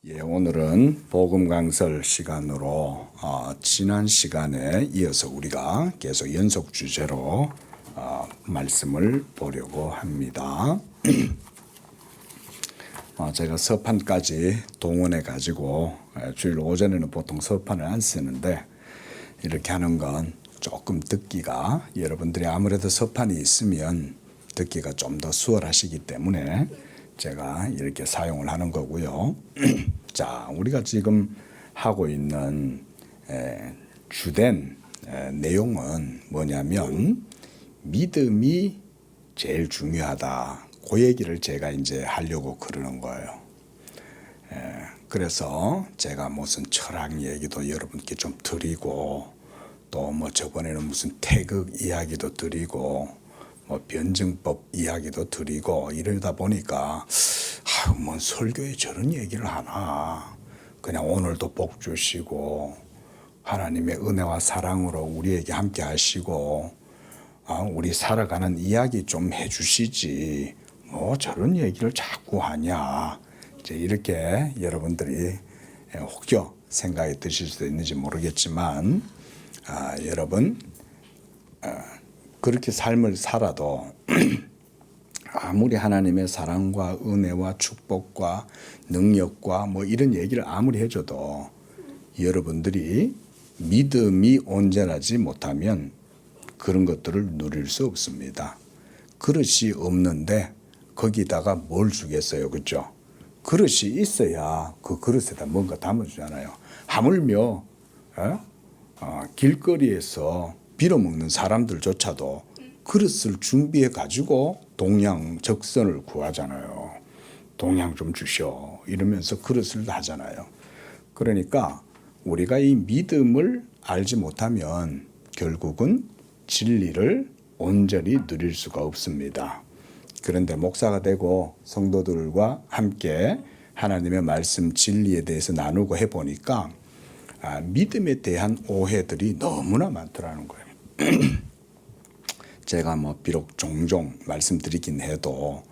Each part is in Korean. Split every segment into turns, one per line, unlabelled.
오늘은 복음 강설 시간으로 지난 시간에 이어서 우리가 계속 연속 주제로 말씀을 보려고 합니다. 제가 서판까지 동원해 가지고 주일 오전에는 보통 서판을 안 쓰는데 이렇게 하는 건 조금 듣기가 여러분들이 아무래도 서판이 있으면 듣기가 좀 더 수월하시기 때문에 제가 이렇게 사용을 하는 거고요. 자, 우리가 지금 하고 있는 주된 내용은 뭐냐면 믿음이 제일 중요하다. 그 얘기를 제가 이제 하려고 그러는 거예요. 그래서 제가 무슨 철학 얘기도 여러분께 좀 드리고 또 뭐 저번에는 무슨 태극 이야기도 드리고 뭐 변증법 이야기도 드리고 이러다 보니까 뭐 설교에 저런 얘기를 하나. 그냥 오늘도 복 주시고 하나님의 은혜와 사랑으로 우리에게 함께 하시고 우리 살아가는 이야기 좀 해주시지. 뭐 저런 얘기를 자꾸 하냐. 이제 이렇게 여러분들이 혹여 생각이 드실 수도 있는지 모르겠지만 여러분 그렇게 삶을 살아도 아무리 하나님의 사랑과 은혜와 축복과 능력과 뭐 이런 얘기를 아무리 해줘도 여러분들이 믿음이 온전하지 못하면 그런 것들을 누릴 수 없습니다. 그릇이 없는데 거기다가 뭘 주겠어요, 그렇죠? 그릇이 있어야 그 그릇에다 뭔가 담아주잖아요. 하물며 길거리에서 빌어먹는 사람들조차도 그릇을 준비해 가지고 동양 적선을 구하잖아요. 동양 좀 주셔 이러면서 그릇을 하잖아요. 그러니까 우리가 이 믿음을 알지 못하면 결국은 진리를 온전히 누릴 수가 없습니다. 그런데 목사가 되고 성도들과 함께 하나님의 말씀 진리에 대해서 나누고 해보니까 믿음에 대한 오해들이 너무나 많더라는 거예요. 제가 뭐 비록 종종 말씀드리긴 해도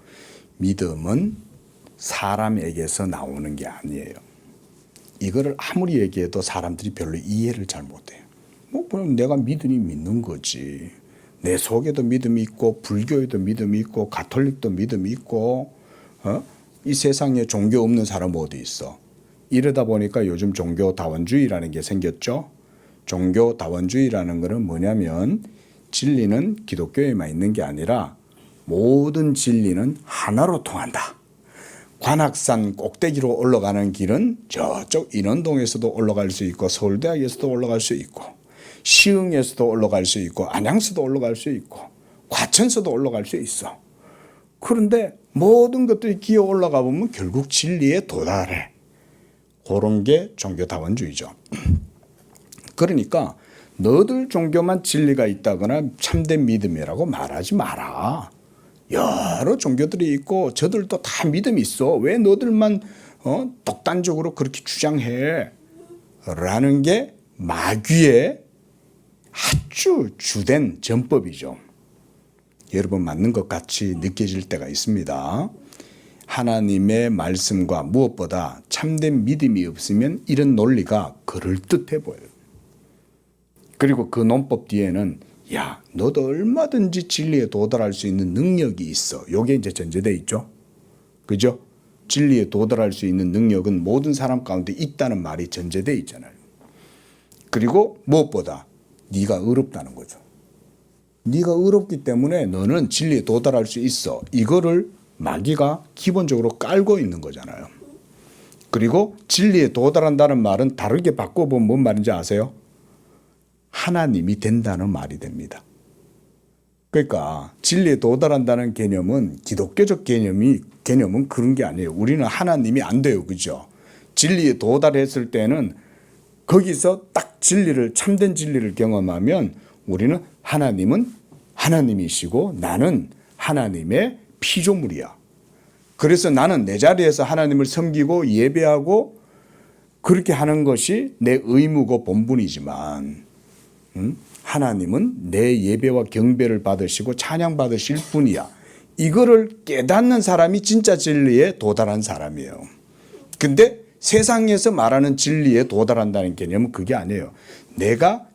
믿음은 사람에게서 나오는 게 아니에요. 이거를 아무리 얘기해도 사람들이 별로 이해를 잘 못해요. 뭐 그냥 내가 믿으니 믿는 거지. 내 속에도 믿음이 있고 불교에도 믿음이 있고 가톨릭도 믿음이 있고 이 세상에 종교 없는 사람 어디 있어. 이러다 보니까 요즘 종교다원주의라는 게 생겼죠. 종교다원주의라는 것은 뭐냐면 진리는 기독교에만 있는 게 아니라 모든 진리는 하나로 통한다. 관악산 꼭대기로 올라가는 길은 저쪽 인원동에서도 올라갈 수 있고 서울대학에서도 올라갈 수 있고 시흥에서도 올라갈 수 있고 안양서도 올라갈 수 있고 과천서도 올라갈 수 있어. 그런데 모든 것들이 기어 올라가 보면 결국 진리에 도달해. 그런 게 종교다원주의죠. 그러니까 너들 종교만 진리가 있다거나 참된 믿음이라고 말하지 마라. 여러 종교들이 있고 저들도 다 믿음이 있어. 왜 너들만 독단적으로 그렇게 주장해? 라는 게 마귀의 아주 주된 전법이죠. 여러분 맞는 것 같이 느껴질 때가 있습니다. 하나님의 말씀과 무엇보다 참된 믿음이 없으면 이런 논리가 그럴듯해 보여요. 그리고 그 논법 뒤에는 야, 너도 얼마든지 진리에 도달할 수 있는 능력이 있어. 요게 이제 전제돼 있죠. 그죠? 진리에 도달할 수 있는 능력은 모든 사람 가운데 있다는 말이 전제돼 있잖아요. 그리고 무엇보다 네가 의롭다는 거죠. 네가 의롭기 때문에 너는 진리에 도달할 수 있어. 이거를 마귀가 기본적으로 깔고 있는 거잖아요. 그리고 진리에 도달한다는 말은 다르게 바꿔보면 뭔 말인지 아세요? 하나님이 된다는 말이 됩니다. 그러니까 진리에 도달한다는 개념은 기독교적 개념은 그런 게 아니에요. 우리는 하나님이 안 돼요. 그죠? 진리에 도달했을 때는 거기서 딱 참된 진리를 경험하면 우리는 하나님은 하나님이시고 나는 하나님의 피조물이야. 그래서 나는 내 자리에서 하나님을 섬기고 예배하고 그렇게 하는 것이 내 의무고 본분이지만 하나님은 내 예배와 경배를 받으시고 찬양 받으실 분이야. 이거를 깨닫는 사람이 진짜 진리에 도달한 사람이에요. 근데 세상에서 말하는 진리에 도달한다는 개념은 그게 아니에요. 내가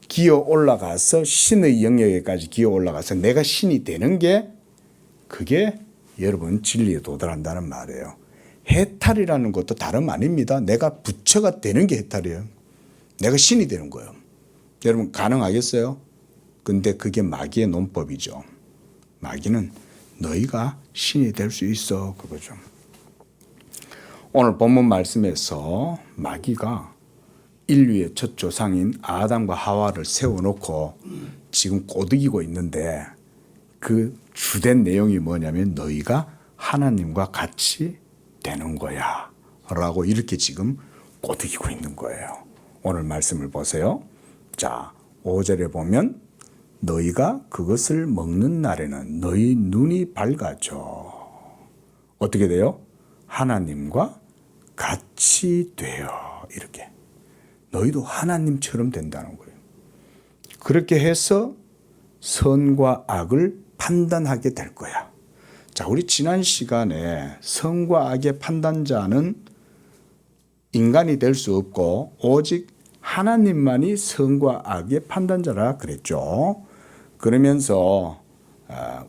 기어 올라가서 신의 영역에까지 기어 올라가서 내가 신이 되는 게 그게 여러분 진리에 도달한다는 말이에요. 해탈이라는 것도 다름 아닙니다. 내가 부처가 되는 게 해탈이에요. 내가 신이 되는 거예요. 여러분 가능하겠어요? 근데 그게 마귀의 논법이죠. 마귀는 너희가 신이 될 수 있어 그거죠. 오늘 본문 말씀에서 마귀가 인류의 첫 조상인 아담과 하와를 세워놓고 지금 꼬드기고 있는데 그 주된 내용이 뭐냐면 너희가 하나님과 같이 되는 거야 라고 이렇게 지금 꼬드기고 있는 거예요. 오늘 말씀을 보세요. 자, 5절에 보면 너희가 그것을 먹는 날에는 너희 눈이 밝아져. 어떻게 돼요? 하나님과 같이 돼요. 이렇게. 너희도 하나님처럼 된다는 거예요. 그렇게 해서 선과 악을 판단하게 될 거야. 자, 우리 지난 시간에 선과 악의 판단자는 인간이 될 수 없고 오직 하나님만이 선과 악의 판단자라 그랬죠. 그러면서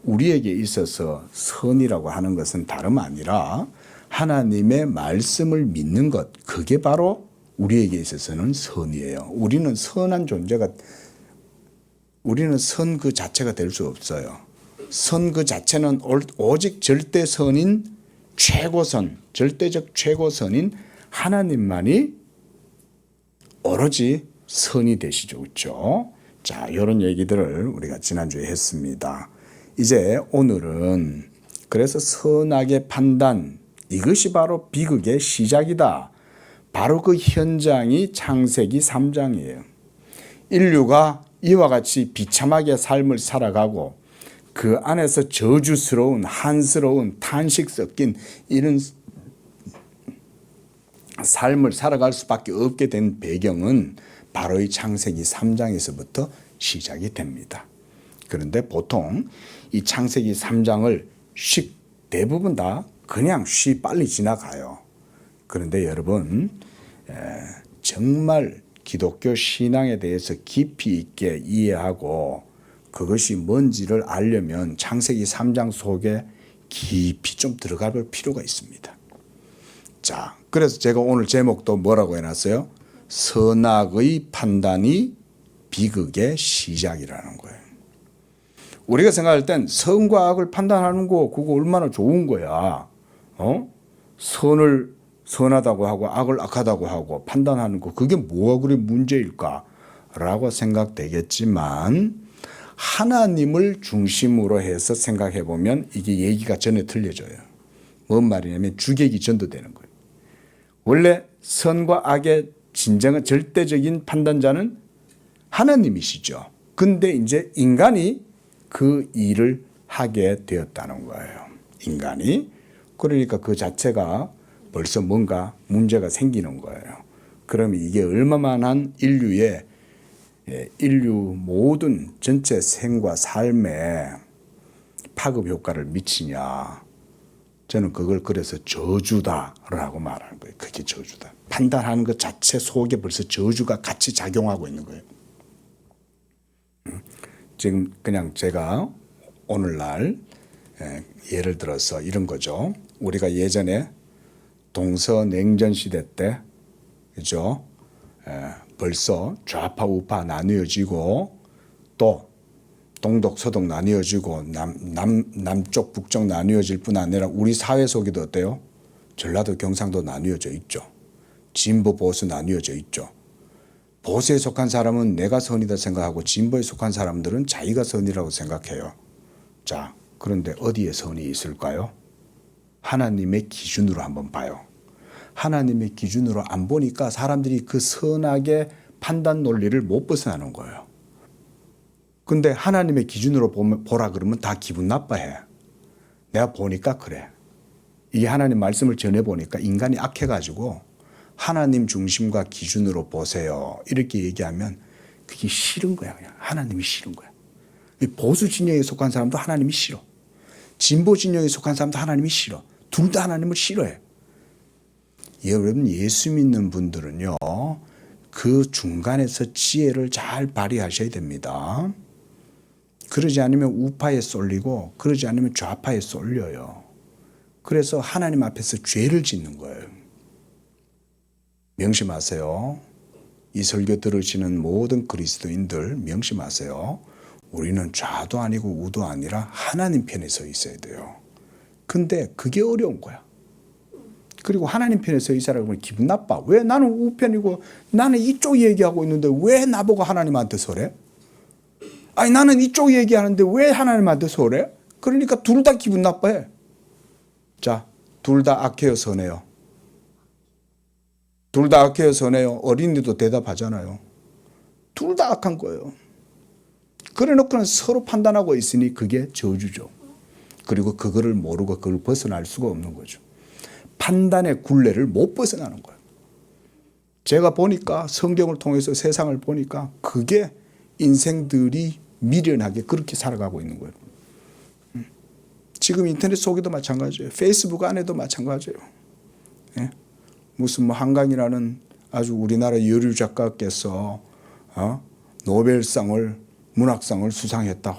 우리에게 있어서 선이라고 하는 것은 다름 아니라 하나님의 말씀을 믿는 것, 그게 바로 우리에게 있어서는 선이에요. 우리는 선한 존재가, 우리는 선 그 자체가 될 수 없어요. 선 그 자체는 오직 절대선인 최고선, 절대적 최고선인 하나님만이 오로지 선이 되시죠. 그렇죠? 자, 이런 얘기들을 우리가 지난주에 했습니다. 이제 오늘은 그래서 선악의 판단, 이것이 바로 비극의 시작이다. 바로 그 현장이 창세기 3장이에요. 인류가 이와 같이 비참하게 삶을 살아가고 그 안에서 저주스러운 한스러운 탄식 섞인 이런 삶을 살아갈 수밖에 없게 된 배경은 바로 이 창세기 3장에서부터 시작이 됩니다. 그런데 보통 이 창세기 3장을 대부분 다 그냥 빨리 지나가요. 그런데 여러분 정말 기독교 신앙에 대해서 깊이 있게 이해하고 그것이 뭔지를 알려면 창세기 3장 속에 깊이 좀 들어가 볼 필요가 있습니다. 자, 그래서 제가 오늘 제목도 뭐라고 해놨어요? 선악의 판단이 비극의 시작이라는 거예요. 우리가 생각할 땐 선과 악을 판단하는 거 그거 얼마나 좋은 거야. 선을 선하다고 하고 악을 악하다고 하고 판단하는 거 그게 뭐가 그리 문제일까라고 생각되겠지만 하나님을 중심으로 해서 생각해 보면 이게 얘기가 전혀 틀려져요. 뭔 말이냐면 주객이 전도되는 거예요. 원래 선과 악의 진정한 절대적인 판단자는 하나님이시죠. 근데 이제 인간이 그 일을 하게 되었다는 거예요. 인간이. 그러니까 그 자체가 벌써 뭔가 문제가 생기는 거예요. 그러면 이게 얼마만한 인류 모든 전체 생과 삶에 파급 효과를 미치냐. 저는 그걸 그래서 저주다라고 말하는 거예요. 그게 저주다. 판단하는 것 자체 속에 벌써 저주가 같이 작용하고 있는 거예요. 지금 그냥 제가 오늘날 예를 들어서 이런 거죠. 우리가 예전에 동서냉전 시대 때, 그죠? 벌써 좌파 우파 나뉘어지고 또 동독 서독 나뉘어지고 남쪽 북쪽 나뉘어질 뿐 아니라 우리 사회 속에도 어때요? 전라도 경상도 나뉘어져 있죠. 진보 보수 나뉘어져 있죠. 보수에 속한 사람은 내가 선이다 생각하고 진보에 속한 사람들은 자기가 선이라고 생각해요. 자, 그런데 어디에 선이 있을까요? 하나님의 기준으로 한번 봐요. 하나님의 기준으로 안 보니까 사람들이 그 선악의 판단 논리를 못 벗어나는 거예요. 근데 하나님의 기준으로 보라 그러면 다 기분 나빠해. 내가 보니까 그래. 이 하나님 말씀을 전해보니까 인간이 악해가지고 하나님 중심과 기준으로 보세요. 이렇게 얘기하면 그게 싫은 거야. 그냥 하나님이 싫은 거야. 보수 진영에 속한 사람도 하나님이 싫어. 진보 진영에 속한 사람도 하나님이 싫어. 둘 다 하나님을 싫어해. 여러분 예수 믿는 분들은요, 그 중간에서 지혜를 잘 발휘하셔야 됩니다. 그러지 않으면 우파에 쏠리고 그러지 않으면 좌파에 쏠려요. 그래서 하나님 앞에서 죄를 짓는 거예요. 명심하세요. 이 설교 들으시는 모든 그리스도인들 명심하세요. 우리는 좌도 아니고 우도 아니라 하나님 편에 서 있어야 돼요. 근데 그게 어려운 거야. 그리고 하나님 편에 서 있으라고 하면 기분 나빠. 왜 나는 우편이고 나는 이쪽 얘기하고 있는데 왜 나보고 하나님한테 서래? 아니 나는 이쪽 얘기하는데 왜 하나님한테 서래? 그러니까 둘 다 기분 나빠해. 자, 둘 다 악해요, 선해요? 둘 다 악해요, 선해요? 어린이도 대답하잖아요. 둘 다 악한 거예요. 그래 놓고는 서로 판단하고 있으니 그게 저주죠. 그리고 그거를 모르고 그걸 벗어날 수가 없는 거죠. 판단의 굴레를 못 벗어나는 거예요. 제가 보니까 성경을 통해서 세상을 보니까 그게 인생들이 미련하게 그렇게 살아가고 있는 거예요. 지금 인터넷 속에도 마찬가지예요. 페이스북 안에도 마찬가지예요. 예? 무슨 뭐 한강이라는 아주 우리나라 여류 작가께서 노벨상을 문학상을 수상했다.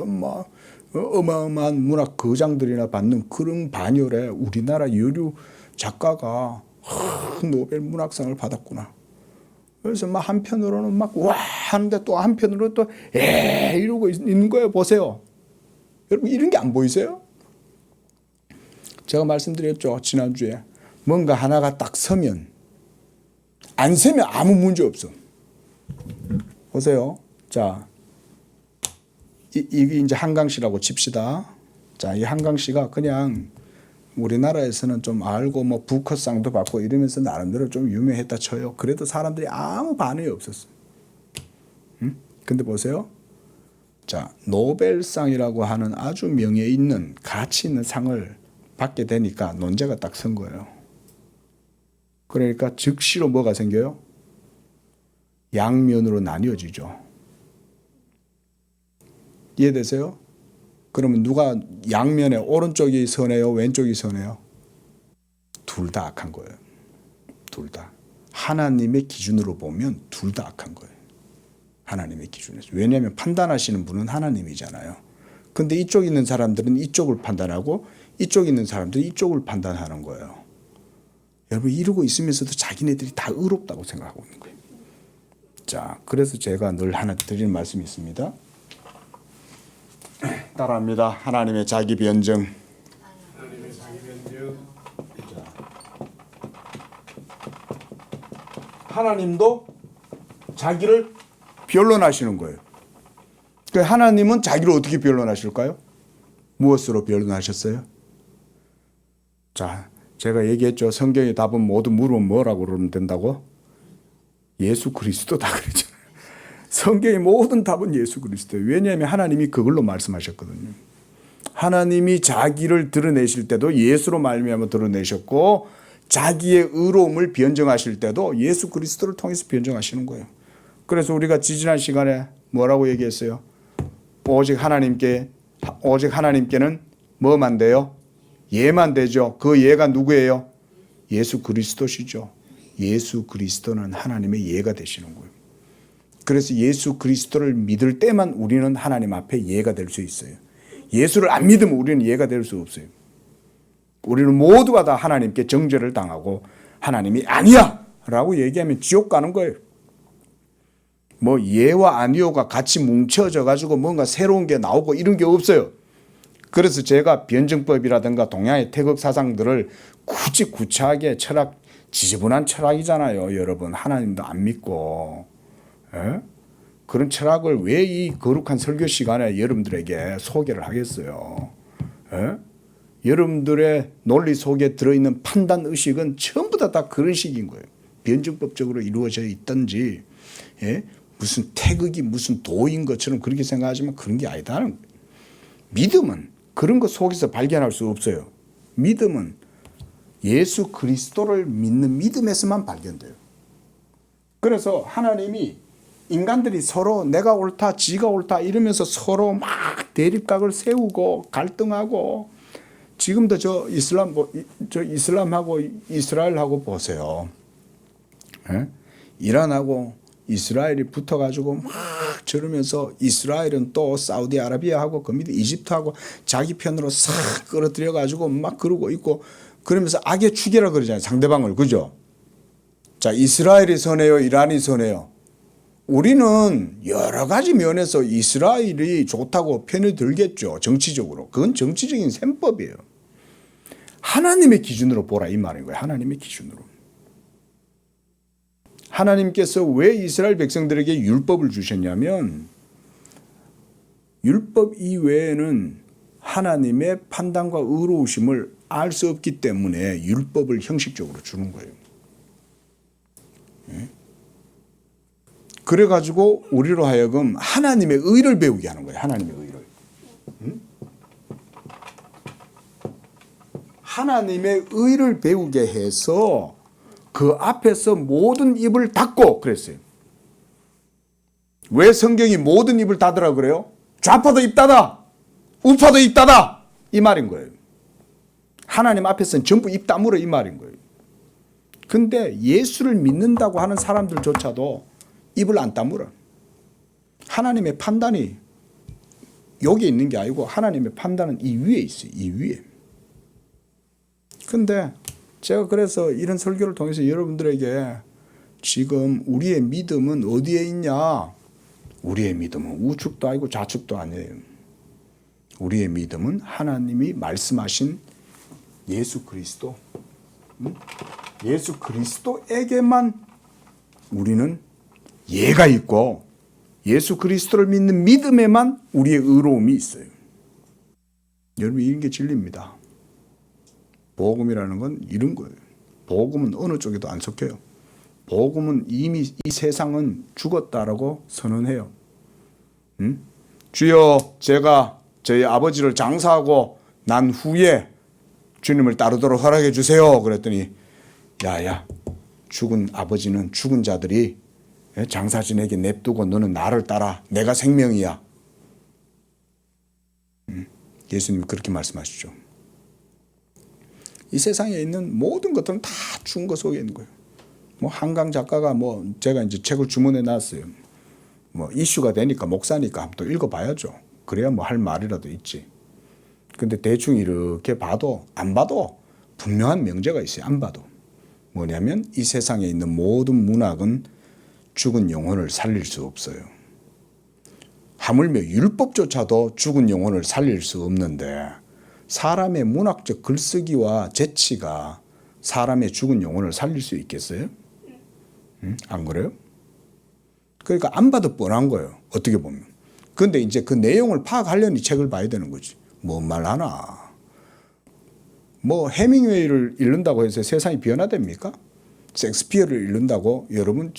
막 어마어마한 문학 거장들이나 받는 그런 반열에 우리나라 여류 작가가 노벨 문학상을 받았구나. 그래서 막 한편으로는 막 와 하는데 또 한편으로 또 이러고 있는 거예요. 보세요. 여러분 이런 게 안 보이세요? 제가 말씀드렸죠. 지난주에. 뭔가 하나가 딱 서면 안 서면 아무 문제 없어. 보세요. 자, 이게 이제 한강시라고 칩시다. 자, 이 한강시가 그냥 우리나라에서는 좀 알고 뭐 부커상도 받고 이러면서 나름대로 좀 유명했다 쳐요. 그래도 사람들이 아무 반응이 없었어. 근데 보세요. 자, 노벨상이라고 하는 아주 명예 있는 가치 있는 상을 받게 되니까 논제가 딱 선 거예요. 그러니까 즉시로 뭐가 생겨요? 양면으로 나뉘어지죠. 이해되세요? 그러면 누가 양면에 오른쪽이 선해요? 왼쪽이 선해요? 둘 다 악한 거예요. 둘 다. 하나님의 기준으로 보면 둘 다 악한 거예요. 하나님의 기준에서. 왜냐하면 판단하시는 분은 하나님이잖아요. 근데 이쪽 있는 사람들은 이쪽을 판단하고 이쪽 있는 사람들은 이쪽을 판단하는 거예요. 여러분 이러고 있으면서도 자기네들이 다 의롭다고 생각하고 있는 거예요. 자, 그래서 제가 늘 하나 드리는 말씀이 있습니다. 따라합니다. 하나님의 자기 변증.
하나님의 자기 변증.
하나님도 자기를 변론하시는 거예요. 그러니까 하나님은 자기를 어떻게 변론하실까요? 무엇으로 변론하셨어요? 자, 제가 얘기했죠. 성경의 답은 모두 물으면 뭐라고 그러면 된다고? 예수 그리스도다 그랬잖아요. 성경의 모든 답은 예수 그리스도예요. 왜냐하면 하나님이 그걸로 말씀하셨거든요. 하나님이 자기를 드러내실 때도 예수로 말미암아 드러내셨고 자기의 의로움을 변증하실 때도 예수 그리스도를 통해서 변증하시는 거예요. 그래서 우리가 지지난 시간에 뭐라고 얘기했어요? 오직 하나님께는 뭐만 돼요? 예만 되죠. 그 예가 누구예요? 예수 그리스도시죠. 예수 그리스도는 하나님의 예가 되시는 거예요. 그래서 예수 그리스도를 믿을 때만 우리는 하나님 앞에 예가 될 수 있어요. 예수를 안 믿으면 우리는 예가 될 수 없어요. 우리는 모두가 다 하나님께 정죄를 당하고 하나님이 아니야 라고 얘기하면 지옥 가는 거예요. 뭐 예와 아니오가 같이 뭉쳐져 가지고 뭔가 새로운 게 나오고 이런 게 없어요. 그래서 제가 변증법이라든가 동양의 태극 사상들을 굳이 구차하게 지저분한 철학이잖아요. 여러분 하나님도 안 믿고 그런 철학을 왜 이 거룩한 설교 시간에 여러분들에게 소개를 하겠어요. 여러분들의 논리 속에 들어있는 판단 의식은 전부 다 그런 식인 거예요. 변증법적으로 이루어져 있든지 무슨 태극이 무슨 도인 것처럼 그렇게 생각하지만 그런 게 아니다는 거예요. 믿음은 그런 것 속에서 발견할 수 없어요. 믿음은 예수 그리스도를 믿는 믿음에서만 발견돼요. 그래서 하나님이 인간들이 서로 내가 옳다 지가 옳다 이러면서 서로 막 대립각을 세우고 갈등하고 지금도 저 이슬람하고 이스라엘하고 보세요. 예? 이란하고 이스라엘이 붙어가지고 막 저러면서 이스라엘은 또 사우디아라비아하고 그 밑에 이집트하고 자기 편으로 싹 끌어들여가지고 막 그러고 있고 그러면서 악의 축이라 그러잖아요. 상대방을. 그죠? 자, 이스라엘이 선해요? 이란이 선해요? 우리는 여러 가지 면에서 이스라엘이 좋다고 편을 들겠죠. 정치적으로. 그건 정치적인 셈법이에요. 하나님의 기준으로 보라 이 말인 거예요. 하나님의 기준으로. 하나님께서 왜 이스라엘 백성들에게 율법을 주셨냐면 율법 이외에는 하나님의 판단과 의로우심을 알 수 없기 때문에 율법을 형식적으로 주는 거예요. 그래가지고 우리로 하여금 하나님의 의를 배우게 하는 거예요. 하나님의 의를. 하나님의 의를 배우게 해서 그 앞에서 모든 입을 닫고 그랬어요. 왜 성경이 모든 입을 닫으라 그래요? 좌파도 입 닫아, 우파도 입 닫아 이 말인 거예요. 하나님 앞에서는 전부 입 다물어 이 말인 거예요. 근데 예수를 믿는다고 하는 사람들조차도 입을 안 다물어. 하나님의 판단이 여기 있는 게 아니고 하나님의 판단은 이 위에 있어요. 이 위에. 근데 제가 그래서 이런 설교를 통해서 여러분들에게 지금 우리의 믿음은 어디에 있냐? 우리의 믿음은 우측도 아니고 좌측도 아니에요. 우리의 믿음은 하나님이 말씀하신 예수 그리스도, 예수 그리스도에게만 우리는 예가 있고 예수 그리스도를 믿는 믿음에만 우리의 의로움이 있어요. 여러분 이런 게 진리입니다. 복음이라는 건 이런 거예요. 복음은 어느 쪽에도 안 속해요. 복음은 이미 이 세상은 죽었다라고 선언해요. 주여 제가 저희 아버지를 장사하고 난 후에 주님을 따르도록 허락해 주세요. 그랬더니 야야 죽은 아버지는 죽은 자들이 장사 지내게 냅두고 너는 나를 따라. 내가 생명이야. 예수님이 그렇게 말씀하시죠. 이 세상에 있는 모든 것들은 다 죽은 것 속에 있는 거예요. 뭐 한강 작가가 제가 이제 책을 주문해 놨어요. 이슈가 되니까 목사니까 한번 또 읽어봐야죠. 그래야 할 말이라도 있지. 근데 대충 이렇게 봐도 안 봐도 분명한 명제가 있어요. 안 봐도. 뭐냐면 이 세상에 있는 모든 문학은 죽은 영혼을 살릴 수 없어요. 하물며 율법조차도 죽은 영혼을 살릴 수 없는데 사람의 문학적 글쓰기와 재치가 사람의 죽은 영혼을 살릴 수 있겠어요? 안 그래요? 그러니까 안 봐도 뻔한 거예요. 어떻게 보면. 그런데 이제 그 내용을 파악하려니 책을 봐야 되는 거지. 뭔 말 하나. 해밍웨이를 읽는다고 해서 세상이 변화됩니까? 셰익스피어를 읽는다고 여러분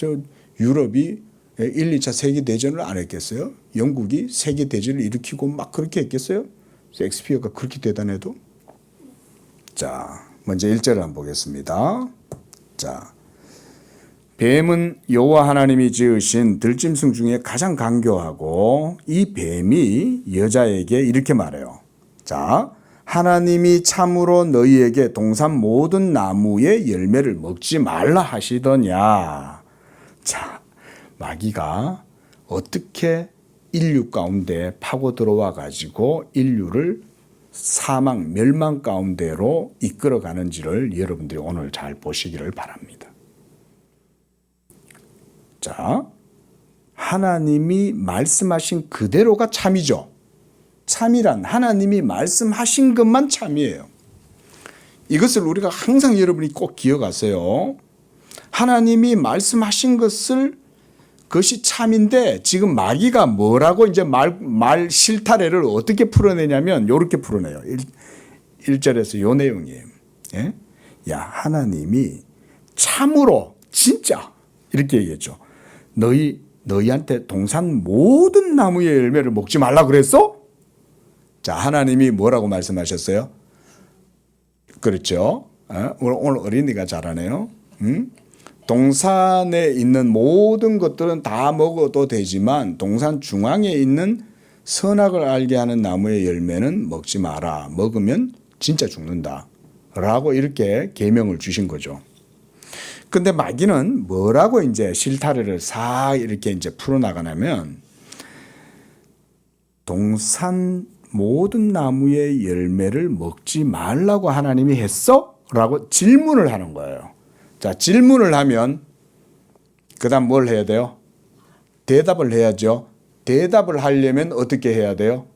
유럽이 1, 2차 세계대전을 안 했겠어요? 영국이 세계대전을 일으키고 막 그렇게 했겠어요? 셰익스피어가 그렇게 대단해도? 자, 먼저 1절을 한번 보겠습니다. 자, 뱀은 여호와 하나님이 지으신 들짐승 중에 가장 간교하고 이 뱀이 여자에게 이렇게 말해요. 자, 하나님이 참으로 너희에게 동산 모든 나무의 열매를 먹지 말라 하시더냐. 자, 마귀가 어떻게 인류 가운데 파고 들어와 가지고 인류를 사망, 멸망 가운데로 이끌어 가는지를 여러분들이 오늘 잘 보시기를 바랍니다. 자, 하나님이 말씀하신 그대로가 참이죠. 참이란 하나님이 말씀하신 것만 참이에요. 이것을 우리가 항상 여러분이 꼭 기억하세요. 하나님이 말씀하신 그것이 참인데 지금 마귀가 뭐라고 이제 말 실타래를 어떻게 풀어내냐면 이렇게 풀어내요. 1절에서 요 내용이에요. 예? 야, 하나님이 참으로 진짜 이렇게 얘기했죠. 너희한테 동산 모든 나무의 열매를 먹지 말라 그랬어? 자, 하나님이 뭐라고 말씀하셨어요? 그렇죠. 오늘 어린이가 잘하네요. 동산에 있는 모든 것들은 다 먹어도 되지만 동산 중앙에 있는 선악을 알게 하는 나무의 열매는 먹지 마라. 먹으면 진짜 죽는다 라고 이렇게 계명을 주신 거죠. 근데 마귀는 뭐라고 이제 실타래를 싹 이렇게 이제 풀어나가냐면 동산 모든 나무의 열매를 먹지 말라고 하나님이 했어? 라고 질문을 하는 거예요. 자, 질문을 하면 그 다음 뭘 해야 돼요? 대답을 해야죠. 대답을 하려면 어떻게 해야 돼요?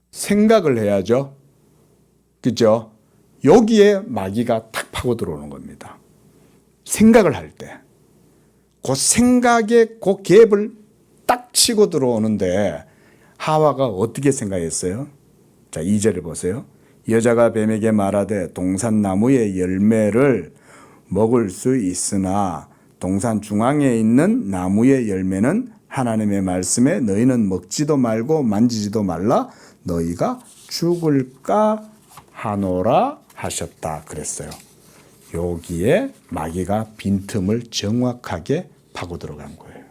생각을 해야죠. 그죠? 여기에 마귀가 탁 파고 들어오는 겁니다. 생각을 할 때. 그 생각에 그 갭을 딱 치고 들어오는데 하와가 어떻게 생각했어요? 자, 2절을 보세요. 여자가 뱀에게 말하되 동산나무의 열매를 먹을 수 있으나 동산 중앙에 있는 나무의 열매는 하나님의 말씀에 너희는 먹지도 말고 만지지도 말라 너희가 죽을까 하노라 하셨다 그랬어요. 여기에 마귀가 빈틈을 정확하게 파고 들어간 거예요.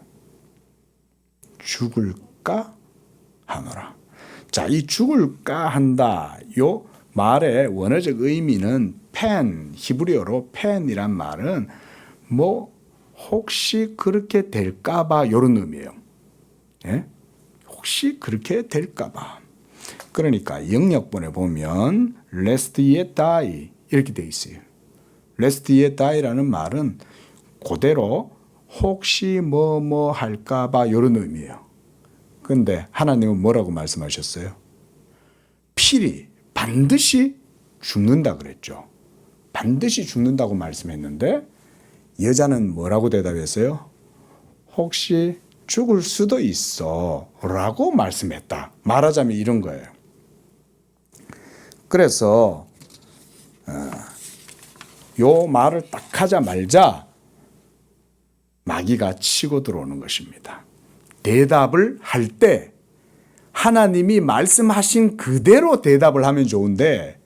죽을까 하노라. 자, 이 죽을까 한다. 요 말의 원어적 의미는 펜, 히브리어로 펜이란 말은 뭐 혹시 그렇게 될까봐 이런 의미예요. 예? 혹시 그렇게 될까봐. 그러니까 영역본에 보면 lest ye die 이렇게 돼 있어요. lest ye die라는 말은 그대로 혹시 뭐 할까봐 이런 의미예요. 그런데 하나님은 뭐라고 말씀하셨어요? 필히 반드시 죽는다 그랬죠. 반드시 죽는다고 말씀했는데 여자는 뭐라고 대답했어요? 혹시 죽을 수도 있어 라고 말씀했다. 말하자면 이런 거예요. 그래서 요 말을 딱 하자마자 마귀가 치고 들어오는 것입니다. 대답을 할 때 하나님이 말씀하신 그대로 대답을 하면 좋은데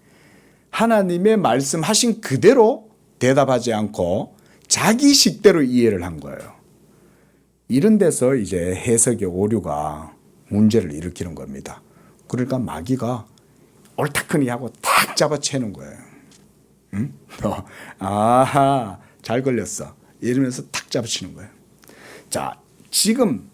하나님의 말씀하신 그대로 대답하지 않고 자기 식대로 이해를 한 거예요. 이런 데서 이제 해석의 오류가 문제를 일으키는 겁니다. 그러니까 마귀가 옳다크니 하고 탁 잡아채는 거예요. 응? 아하, 잘 걸렸어. 이러면서 탁 잡아치는 거예요. 자, 지금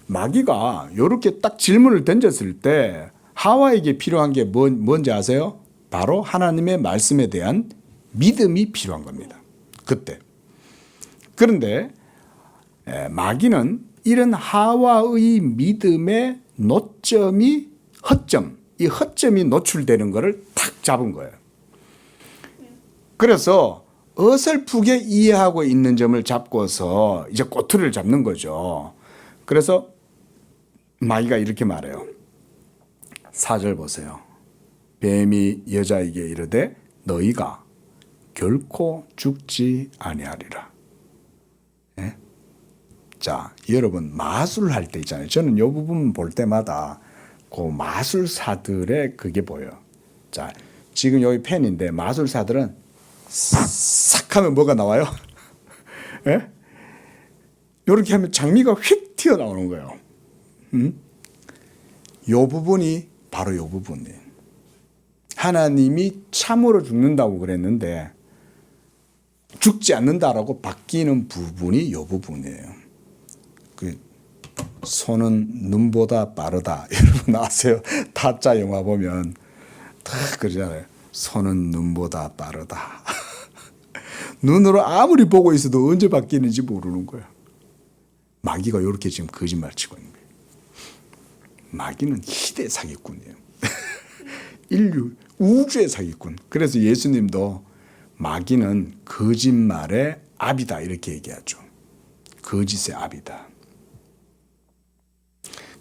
마귀가 이렇게 딱 질문을 던졌을 때 하와에게 필요한 게 뭔지 아세요? 바로 하나님의 말씀에 대한 믿음이 필요한 겁니다. 그때. 그런데 마귀는 이런 하와의 믿음의 노점이 허점, 이 허점이 노출되는 것을 탁 잡은 거예요. 그래서 어설프게 이해하고 있는 점을 잡고서 이제 꼬투리를 잡는 거죠. 그래서 마귀가 이렇게 말해요. 4절 보세요. 뱀이 여자에게 이르되 너희가 결코 죽지 아니하리라. 예? 자, 여러분 마술할 때 있잖아요. 저는 이 부분 볼 때마다 그 마술사들의 그게 보여요. 자, 지금 여기 펜인데 마술사들은 싹 하면 뭐가 나와요? 예? 이렇게 하면 장미가 휙 튀어나오는 거예요. 이 부분이 바로 이 부분이에요. 하나님이 참으로 죽는다고 그랬는데 죽지 않는다라고 바뀌는 부분이 이 부분이에요. 그 손은 눈보다 빠르다. 여러분 아세요? 타짜 영화 보면 다 그러잖아요. 손은 눈보다 빠르다. 눈으로 아무리 보고 있어도 언제 바뀌는지 모르는 거예요. 마귀가 이렇게 지금 거짓말 치고 있는 거예요. 마귀는 희대 사기꾼이에요. 인류, 우주의 사기꾼. 그래서 예수님도 마귀는 거짓말의 압이다 이렇게 얘기하죠. 거짓의 압이다.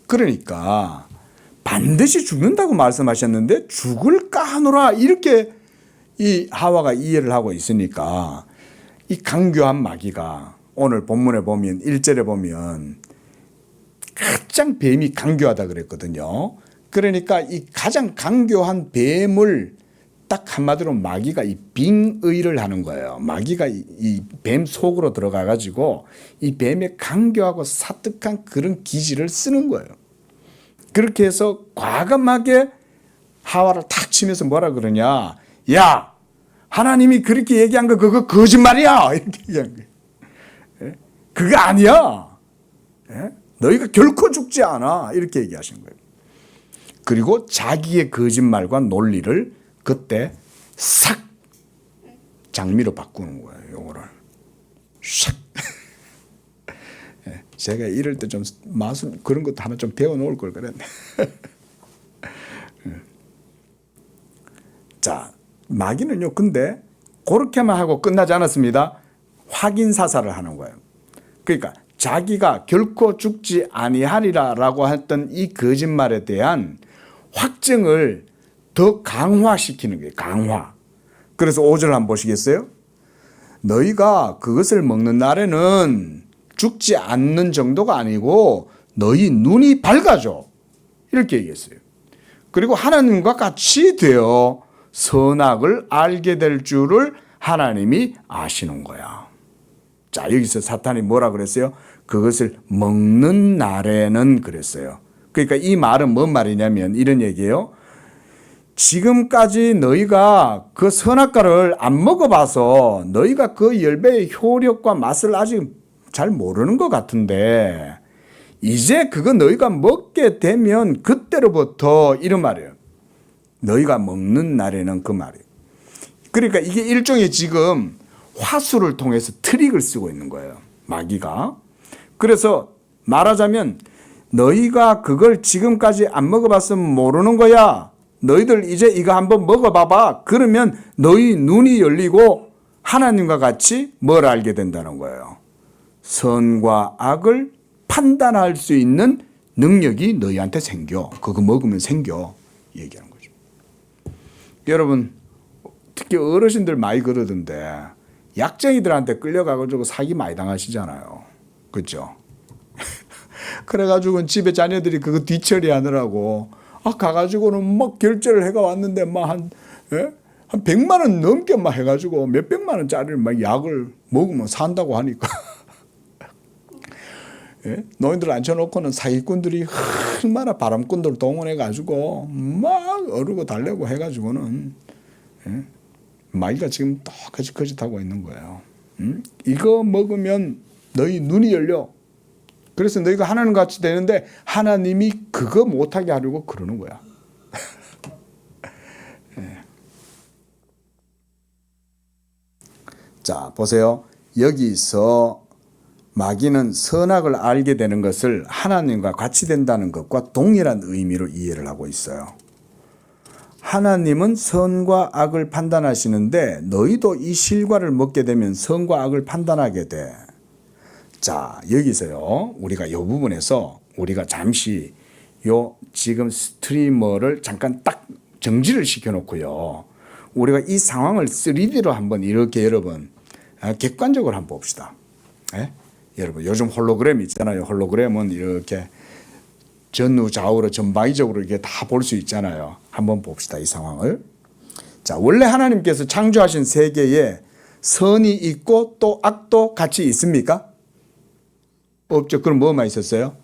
그러니까 반드시 죽는다고 말씀하셨는데 죽을까 하노라 이렇게 이 하와가 이해를 하고 있으니까 이 강교한 마귀가 오늘 본문에 보면 1절에 보면 가장 뱀이 강교하다 그랬거든요. 그러니까 이 가장 강교한 뱀을 딱 한마디로 마귀가 이 빙의를 하는 거예요. 마귀가 이 뱀 속으로 들어가 가지고 이 뱀의 강교하고 사특한 그런 기질을 쓰는 거예요. 그렇게 해서 과감하게 하와를 탁 치면서 뭐라 그러냐? 야, 하나님이 그렇게 얘기한 거 그거 거짓말이야. 이렇게 얘기한 거예요. 예? 그거 아니야. 예? 너희가 결코 죽지 않아. 이렇게 얘기하신 거예요. 그리고 자기의 거짓말과 논리를 그때 싹 장미로 바꾸는 거예요. 요거를 싹. 예, 제가 이럴 때 좀 마술 그런 것도 하나 좀 배워 놓을 걸 그랬네. 자, 마귀는요. 근데 그렇게만 하고 끝나지 않았습니다. 확인 사살을 하는 거예요. 그러니까 자기가 결코 죽지 아니하리라라고 했던 이 거짓말에 대한 확증을 더 강화시키는 거예요. 강화. 그래서 5절 한번 보시겠어요? 너희가 그것을 먹는 날에는 죽지 않는 정도가 아니고 너희 눈이 밝아져. 이렇게 얘기했어요. 그리고 하나님과 같이 되어 선악을 알게 될 줄을 하나님이 아시는 거야. 자, 여기서 사탄이 뭐라 그랬어요? 그것을 먹는 날에는 그랬어요. 그러니까 이 말은 뭔 말이냐면 이런 얘기예요. 지금까지 너희가 그 선악과를 안 먹어봐서 너희가 그 열매의 효력과 맛을 아직 잘 모르는 것 같은데 이제 그거 너희가 먹게 되면 그때로부터 이런 말이에요. 너희가 먹는 날에는 그 말이에요. 그러니까 이게 일종의 지금 화수를 통해서 트릭을 쓰고 있는 거예요. 마귀가. 그래서 말하자면 너희가 그걸 지금까지 안 먹어봤으면 모르는 거야. 너희들 이제 이거 한번 먹어봐봐. 그러면 너희 눈이 열리고 하나님과 같이 뭘 알게 된다는 거예요. 선과 악을 판단할 수 있는 능력이 너희한테 생겨. 그거 먹으면 생겨. 얘기하는 거죠. 여러분 특히 어르신들 많이 그러던데 약쟁이들한테 끌려가가지고 사기 많이 당하시잖아요. 그렇죠? 그래가지고 집에 자녀들이 그거 뒤처리하느라고 가가지고는 막 결제를 해가 왔는데 막 한 100만 원 넘게 막 해가지고 몇 백만 원짜리를 막 약을 먹으면 산다고 하니까 예? 노인들 앉혀놓고는 사기꾼들이 얼마나 바람꾼들 동원해가지고 막 어르고 달래고 해가지고는 예? 마귀가 지금 똑같이 거짓하고 있는 거예요. 이거 먹으면 너희 눈이 열려. 그래서 너희가 하나님 같이 되는데 하나님이 그거 못하게 하려고 그러는 거야. 예. 자, 보세요. 여기서 마귀는 선악을 알게 되는 것을 하나님과 같이 된다는 것과 동일한 의미로 이해를 하고 있어요. 하나님은 선과 악을 판단하시는데 너희도 이 실과를 먹게 되면 선과 악을 판단하게 돼. 자, 여기서요. 우리가 이 부분에서 우리가 잠시 요 지금 스트리머를 잠깐 딱 정지를 시켜놓고요. 우리가 이 상황을 3D로 한번 이렇게 여러분 객관적으로 한번 봅시다. 예? 여러분 요즘 홀로그램 있잖아요. 홀로그램은 이렇게 전후 좌우로 전방위적으로 이렇게 다 볼 수 있잖아요. 한번 봅시다. 이 상황을. 자, 원래 하나님께서 창조하신 세계에 선이 있고 또 악도 같이 있습니까? 없죠. 그럼 뭐만 있었어요?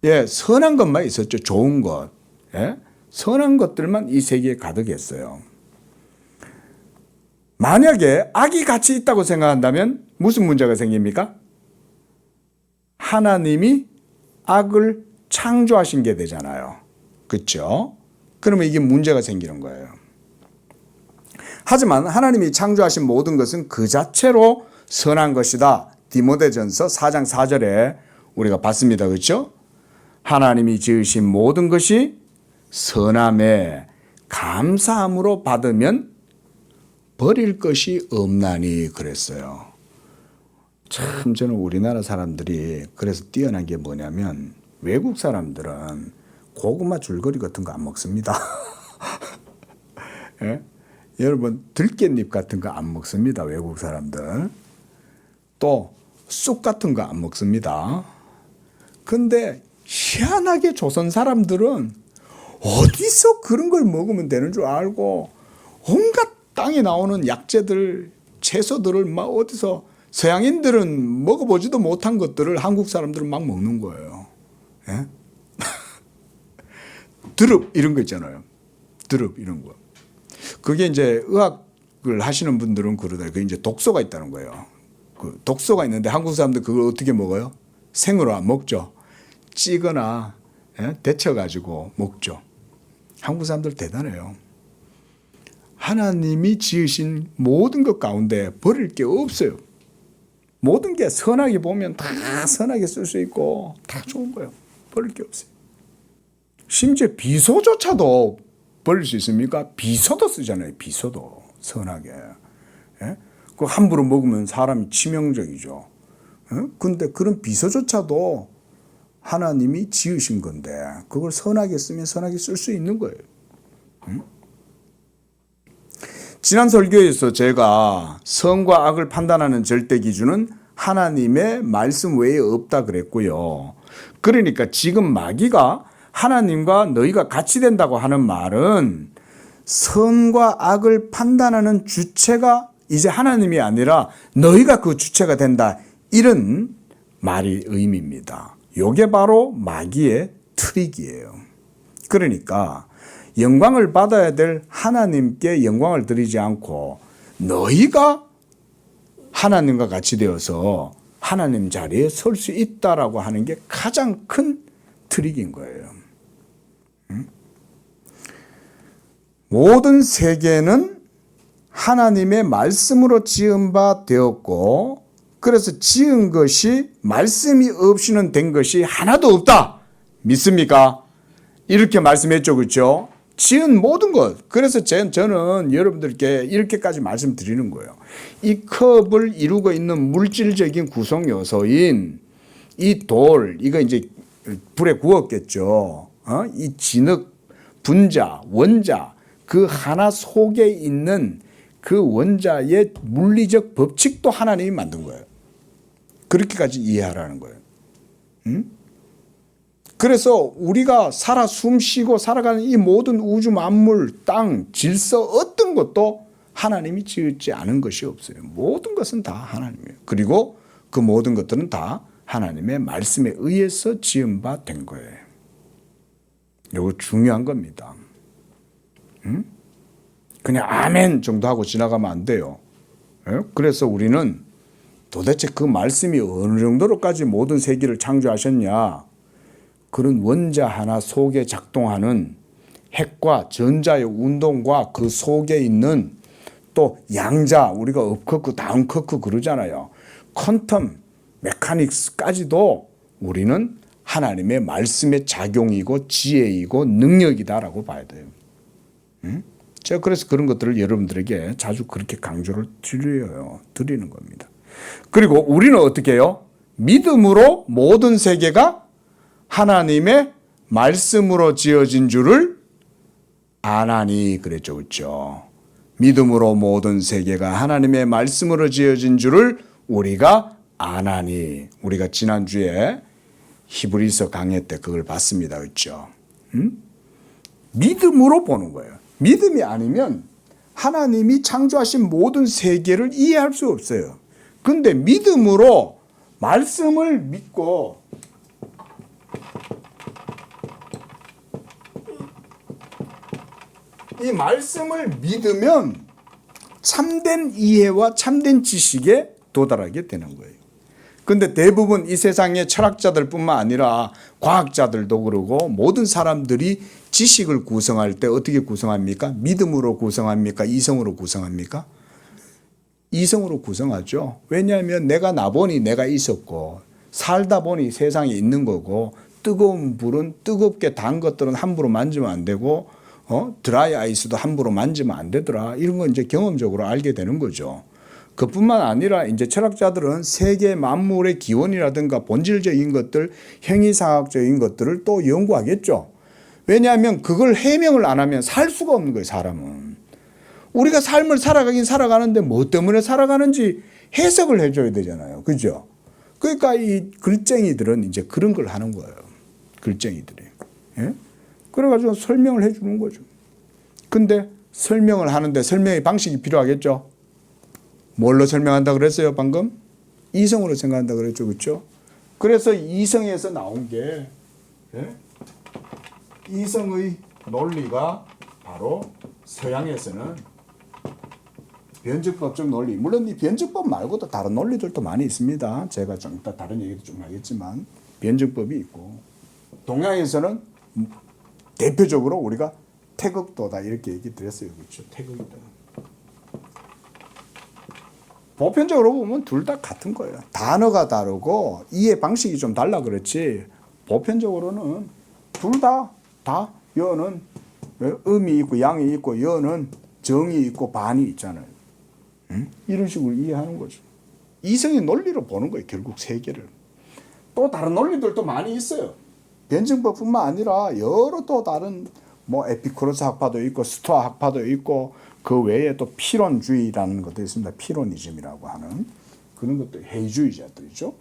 예, 선한 것만 있었죠. 좋은 것. 예? 선한 것들만 이 세계에 가득했어요. 만약에 악이 같이 있다고 생각한다면 무슨 문제가 생깁니까? 하나님이 악을 창조하신 게 되잖아요. 그렇죠? 그러면 이게 문제가 생기는 거예요. 하지만 하나님이 창조하신 모든 것은 그 자체로 선한 것이다. 디모데전서 4장 4절에 우리가 봤습니다. 그렇죠? 하나님이 지으신 모든 것이 선함에 감사함으로 받으면 버릴 것이 없나니 그랬어요. 참 저는 우리나라 사람들이 그래서 뛰어난 게 뭐냐면 외국 사람들은 고구마 줄거리 같은 거 안 먹습니다. 예? 여러분 들깻잎 같은 거 안 먹습니다. 외국 사람들. 또 쑥 같은 거 안 먹습니다. 근데 희한하게 조선 사람들은 어디서 그런 걸 먹으면 되는 줄 알고 온갖 땅에 나오는 약재들, 채소들을 막 어디서 서양인들은 먹어보지도 못한 것들을 한국 사람들은 막 먹는 거예요. 예? 드럽 이런 거 있잖아요. 드럽 이런 거. 그게 이제 의학을 하시는 분들은 그러다. 그게 이제 독소가 있다는 거예요. 그 독소가 있는데 한국 사람들 그걸 어떻게 먹어요? 생으로 안 먹죠. 찌거나 데쳐가지고 먹죠. 한국 사람들 대단해요. 하나님이 지으신 모든 것 가운데 버릴 게 없어요. 모든 게 선하게 보면 다 선하게 쓸 수 있고 다 좋은 거예요. 버릴 게 없어요. 심지어 비소조차도 버릴 수 있습니까? 비소도 쓰잖아요. 비소도 선하게. 예? 그 함부로 먹으면 사람이 치명적이죠. 근데 그런 비소조차도 하나님이 지으신 건데 그걸 선하게 쓰면 선하게 쓸 수 있는 거예요. 지난 설교에서 제가 선과 악을 판단하는 절대 기준은 하나님의 말씀 외에 없다 그랬고요. 그러니까 지금 마귀가 하나님과 너희가 같이 된다고 하는 말은 선과 악을 판단하는 주체가 이제 하나님이 아니라 너희가 그 주체가 된다. 이런 말이 의미입니다. 이게 바로 마귀의 트릭이에요. 그러니까 영광을 받아야 될 하나님께 영광을 드리지 않고 너희가 하나님과 같이 되어서 하나님 자리에 설 수 있다라고 하는 게 가장 큰 트릭인 거예요. 모든 세계는 하나님의 말씀으로 지은 바 되었고 그래서 지은 것이 말씀이 없이는 된 것이 하나도 없다. 믿습니까? 이렇게 말씀했죠. 그렇죠? 지은 모든 것. 그래서 저는 여러분들께 이렇게까지 말씀드리는 거예요. 이 컵을 이루고 있는 물질적인 구성 요소인 이 돌, 이거 이제 불에 구웠겠죠. 이 진흙, 분자, 원자, 그 하나 속에 있는 그 원자의 물리적 법칙도 하나님이 만든 거예요. 그렇게까지 이해하라는 거예요. 그래서 우리가 살아 숨쉬고 살아가는 이 모든 우주 만물, 땅, 질서 어떤 것도 하나님이 지었지 않은 것이 없어요. 모든 것은 다 하나님이에요. 그리고 그 모든 것들은 다 하나님의 말씀에 의해서 지은 바 된 거예요. 이거 중요한 겁니다. 그냥 아멘 정도 하고 지나가면 안 돼요. 그래서 우리는 도대체 그 말씀이 어느 정도로까지 모든 세계를 창조하셨냐. 그런 원자 하나 속에 작동하는 핵과 전자의 운동과 그 속에 있는 또 양자, 우리가 업커크, 다운커크 그러잖아요. 퀀텀 메카닉스까지도 우리는 하나님의 말씀의 작용이고 지혜이고 능력이다라고 봐야 돼요. 제가 그래서 그런 것들을 여러분들에게 자주 그렇게 강조를 드리는 겁니다. 그리고 우리는 어떻게 해요? 믿음으로 모든 세계가 하나님의 말씀으로 지어진 줄을 아나니 그랬죠. 그렇죠? 믿음으로 모든 세계가 하나님의 말씀으로 지어진 줄을 우리가 아나니. 우리가 지난주에 히브리서 강해 때 그걸 봤습니다. 그렇죠? 믿음으로 보는 거예요. 믿음이 아니면 하나님이 창조하신 모든 세계를 이해할 수 없어요. 근데 믿음으로 말씀을 믿고 이 말씀을 믿으면 참된 이해와 참된 지식에 도달하게 되는 거예요. 근데 대부분 이 세상의 철학자들뿐만 아니라 과학자들도 그러고 모든 사람들이 지식을 구성할 때 어떻게 구성합니까? 믿음으로 구성합니까? 이성으로 구성합니까? 이성으로 구성하죠. 왜냐하면 내가 나보니 내가 있었고 살다 보니 세상에 있는 거고 뜨거운 불은 뜨겁게 단 것들은 함부로 만지면 안 되고 드라이 아이스도 함부로 만지면 안 되더라. 이런 건 이제 경험적으로 알게 되는 거죠. 그뿐만 아니라 이제 철학자들은 세계 만물의 기원이라든가 본질적인 것들, 행위사학적인 것들을 또 연구하겠죠. 왜냐하면 그걸 해명을 안 하면 살 수가 없는 거예요, 사람은. 우리가 삶을 살아가긴 살아가는데 뭐 때문에 살아가는지 해석을 해줘야 되잖아요. 그죠? 그러니까 이 글쟁이들은 이제 그런 걸 하는 거예요. 글쟁이들이. 예? 그래가지고 설명을 해주는 거죠. 근데 설명을 하는데 설명의 방식이 필요하겠죠. 뭘로 설명한다 그랬어요, 방금? 이성으로 생각한다 그랬죠, 그렇죠? 그래서 이성에서 나온 게 이성의 논리가 바로 서양에서는 변증법적 논리, 물론 이 변증법 말고도 다른 논리들도 많이 있습니다. 제가 좀 이따 다른 얘기도 좀 하겠지만 변증법이 있고, 동양에서는 대표적으로 우리가 태극도다 이렇게 얘기 드렸어요. 그렇죠? 태극이다. 보편적으로 보면 둘 다 같은 거예요. 단어가 다르고 이해 방식이 좀 달라 그렇지, 보편적으로는 둘 다 여는 음이 있고 양이 있고 여는 정이 있고 반이 있잖아요. 응? 이런 식으로 이해하는 거죠. 이성의 논리로 보는 거예요. 결국 세계를. 또 다른 논리들도 많이 있어요. 변증법뿐만 아니라 여러 또 다른 뭐 에피쿠로스 학파도 있고 스토아 학파도 있고 그 외에 또 필론주의라는 것도 있습니다. 필로니즘이라고 하는 그런 것도 해주의자들이죠.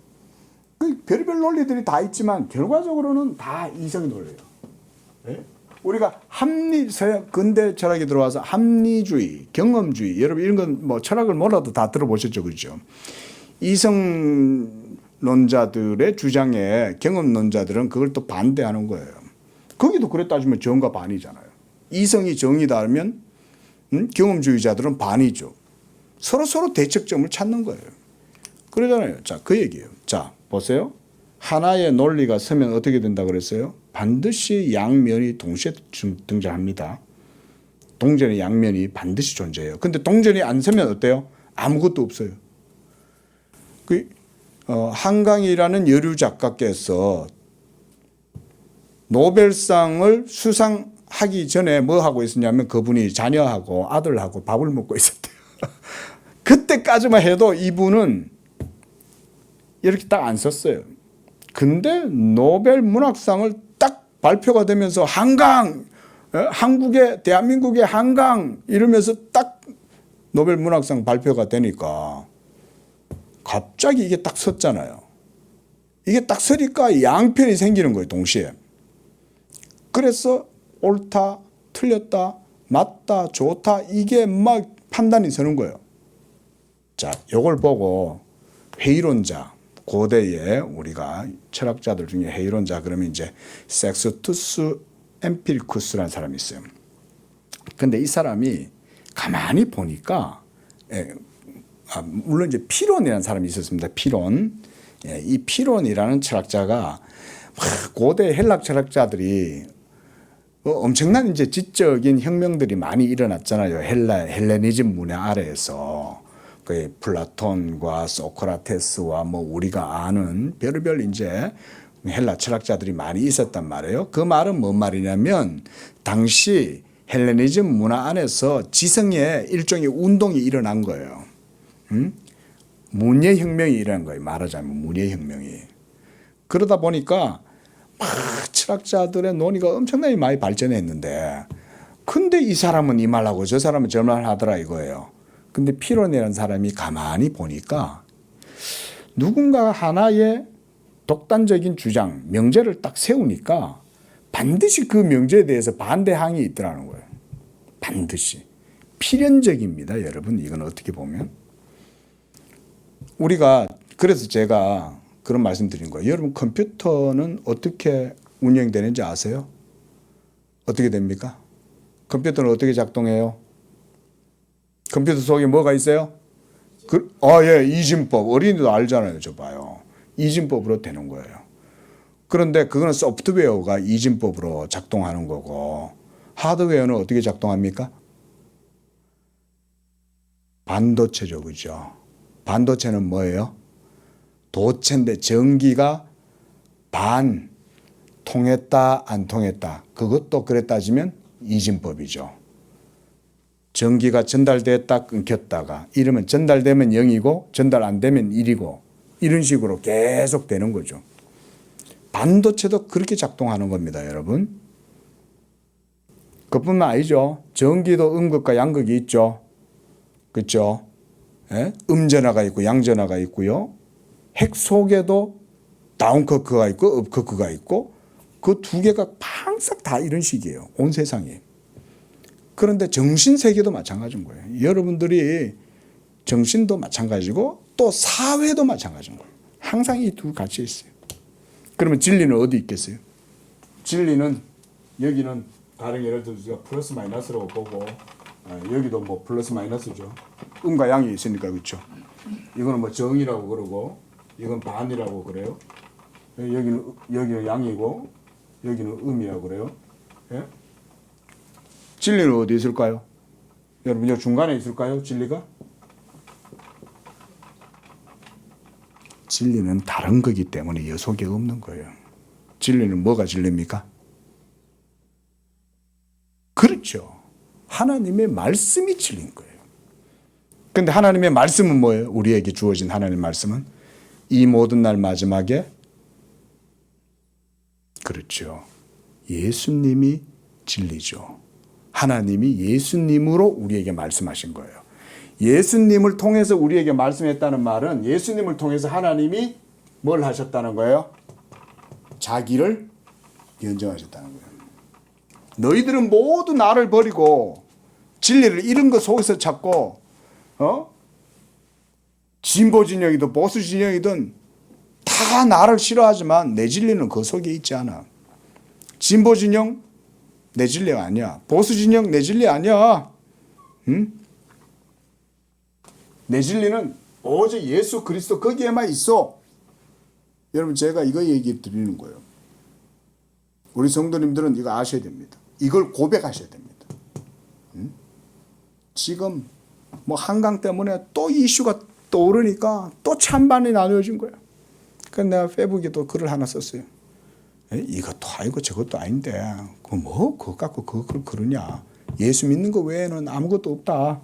그 별의별 논리들이 다 있지만 결과적으로는 다 이성의 논리예요. 네? 우리가 합리 서양 근대 철학이 들어와서 합리주의, 경험주의, 여러분 이런 건 뭐 철학을 몰라도 다 들어보셨죠, 그렇죠? 이성론자들의 주장에 경험론자들은 그걸 또 반대하는 거예요. 거기도 그래 따지면 정과 반이잖아요. 이성이 정이다면 경험주의자들은 반이죠. 서로 대척점을 찾는 거예요. 그러잖아요. 자, 그 얘기예요. 자, 보세요. 하나의 논리가 서면 어떻게 된다 그랬어요? 반드시 양면이 동시에 등장합니다. 동전의 양면이 반드시 존재해요. 근데 동전이 안 서면 어때요? 아무것도 없어요. 한강이라는 여류 작가께서 노벨상을 수상하기 전에 뭐 하고 있었냐면 그분이 자녀하고 아들하고 밥을 먹고 있었대요. 그때까지만 해도 이분은 이렇게 딱 안 썼어요. 근데 노벨 문학상을 딱 발표가 되면서 한강, 한국의 대한민국의 한강 이러면서 딱 노벨 문학상 발표가 되니까 갑자기 이게 딱 섰잖아요. 이게 딱 서니까 양편이 생기는 거예요, 동시에. 그래서 옳다, 틀렸다, 맞다, 좋다 이게 막 판단이 서는 거예요. 자, 요걸 보고 회의론자, 고대의 우리가 철학자들 중에 회의론자 그러면 이제 섹스투스 엠피리쿠스라는 사람이 있어요. 근데 이 사람이 가만히 보니까 물론 이제 피론이라는 사람이 있었습니다. 피론. 이 피론이라는 철학자가 고대 헬락 철학자들이 엄청난 이제 지적인 혁명들이 많이 일어났잖아요. 헬레니즘 문화 아래에서. 그 플라톤과 소크라테스와 뭐 우리가 아는 별의별 이제 헬라 철학자들이 많이 있었단 말이에요. 그 말은 뭔 말이냐면 당시 헬레니즘 문화 안에서 지성의 일종의 운동이 일어난 거예요. 문예혁명이 일어난 거예요. 말하자면 문예혁명이. 그러다 보니까 막 철학자들의 논의가 엄청나게 많이 발전했는데 근데 이 사람은 이 말하고 저 사람은 저 말 하더라 이거예요. 근데 피론이라는 사람이 가만히 보니까 누군가 하나의 독단적인 주장, 명제를 딱 세우니까 반드시 그 명제에 대해서 반대항이 있더라는 거예요. 반드시. 필연적입니다, 여러분. 이건 어떻게 보면. 우리가 그래서 제가 그런 말씀 드린 거예요. 여러분 컴퓨터는 어떻게 운영되는지 아세요? 어떻게 됩니까? 컴퓨터는 어떻게 작동해요? 컴퓨터 속에 뭐가 있어요? 예, 이진법. 어린이도 알잖아요. 저 봐요. 이진법으로 되는 거예요. 그런데 그거는 소프트웨어가 이진법으로 작동하는 거고 하드웨어는 어떻게 작동합니까? 반도체죠. 그죠? 반도체는 뭐예요? 도체인데 전기가 반 통했다 안 통했다. 그것도 그래 따지면 이진법이죠. 전기가 전달됐다 끊겼다가 이러면 전달되면 0이고 전달 안 되면 1이고 이런 식으로 계속 되는 거죠. 반도체도 그렇게 작동하는 겁니다, 여러분. 그뿐만 아니죠. 전기도 음극과 양극이 있죠. 그렇죠? 예? 음전하가 있고 양전하가 있고요. 핵 속에도 다운커크가 있고 업커크가 있고 그 두 개가 항상 다 이런 식이에요. 온 세상이. 그런데 정신세계도 마찬가지인 거예요. 여러분들이 정신도 마찬가지고 또 사회도 마찬가지인 거예요. 항상 이 두 같이 있어요. 그러면 진리는 어디 있겠어요? 진리는 여기는 다른 예를 들어서 플러스 마이너스라고 보고 여기도 뭐 플러스 마이너스죠. 음과 양이 있으니까 그렇죠. 이거는 뭐 정이라고 그러고 이건 반이라고 그래요. 여기는 양이고 여기는 음이라고 그래요. 예? 진리는 어디 있을까요? 여러분 여 중간에 있을까요? 진리가? 진리는 다른 거기 때문에 여 속에 없는 거예요. 진리는 뭐가 진리입니까? 그렇죠. 하나님의 말씀이 진리인 거예요. 근데 하나님의 말씀은 뭐예요? 우리에게 주어진 하나님의 말씀은 이 모든 날 마지막에 그렇죠. 예수님이 진리죠. 하나님이 예수님으로 우리에게 말씀하신 거예요. 예수님을 통해서 우리에게 말씀했다는 말은 예수님을 통해서 하나님이 뭘 하셨다는 거예요? 자기를 연정하셨다는 거예요. 너희들은 모두 나를 버리고 진리를 잃은 것 속에서 찾고 진보 진영이든 보수 진영이든 다 나를 싫어하지만 내 진리는 그 속에 있지 않아. 진보 진영 내 진리가 아니야. 보수 진영 내 진리 아니야. 응? 내 진리는 오직 예수 그리스도 거기에만 있어. 여러분 제가 이거 얘기 드리는 거예요. 우리 성도님들은 이거 아셔야 됩니다. 이걸 고백하셔야 됩니다. 응? 지금 뭐 한강 때문에 또 이슈가 떠오르니까 또 찬반이 나누어진 거예요. 그래서 내가 페북에 또 글을 하나 썼어요. 이것도 아니고 저것도 아닌데 그거 갖고 그걸 그러냐. 예수 믿는 거 외에는 아무것도 없다.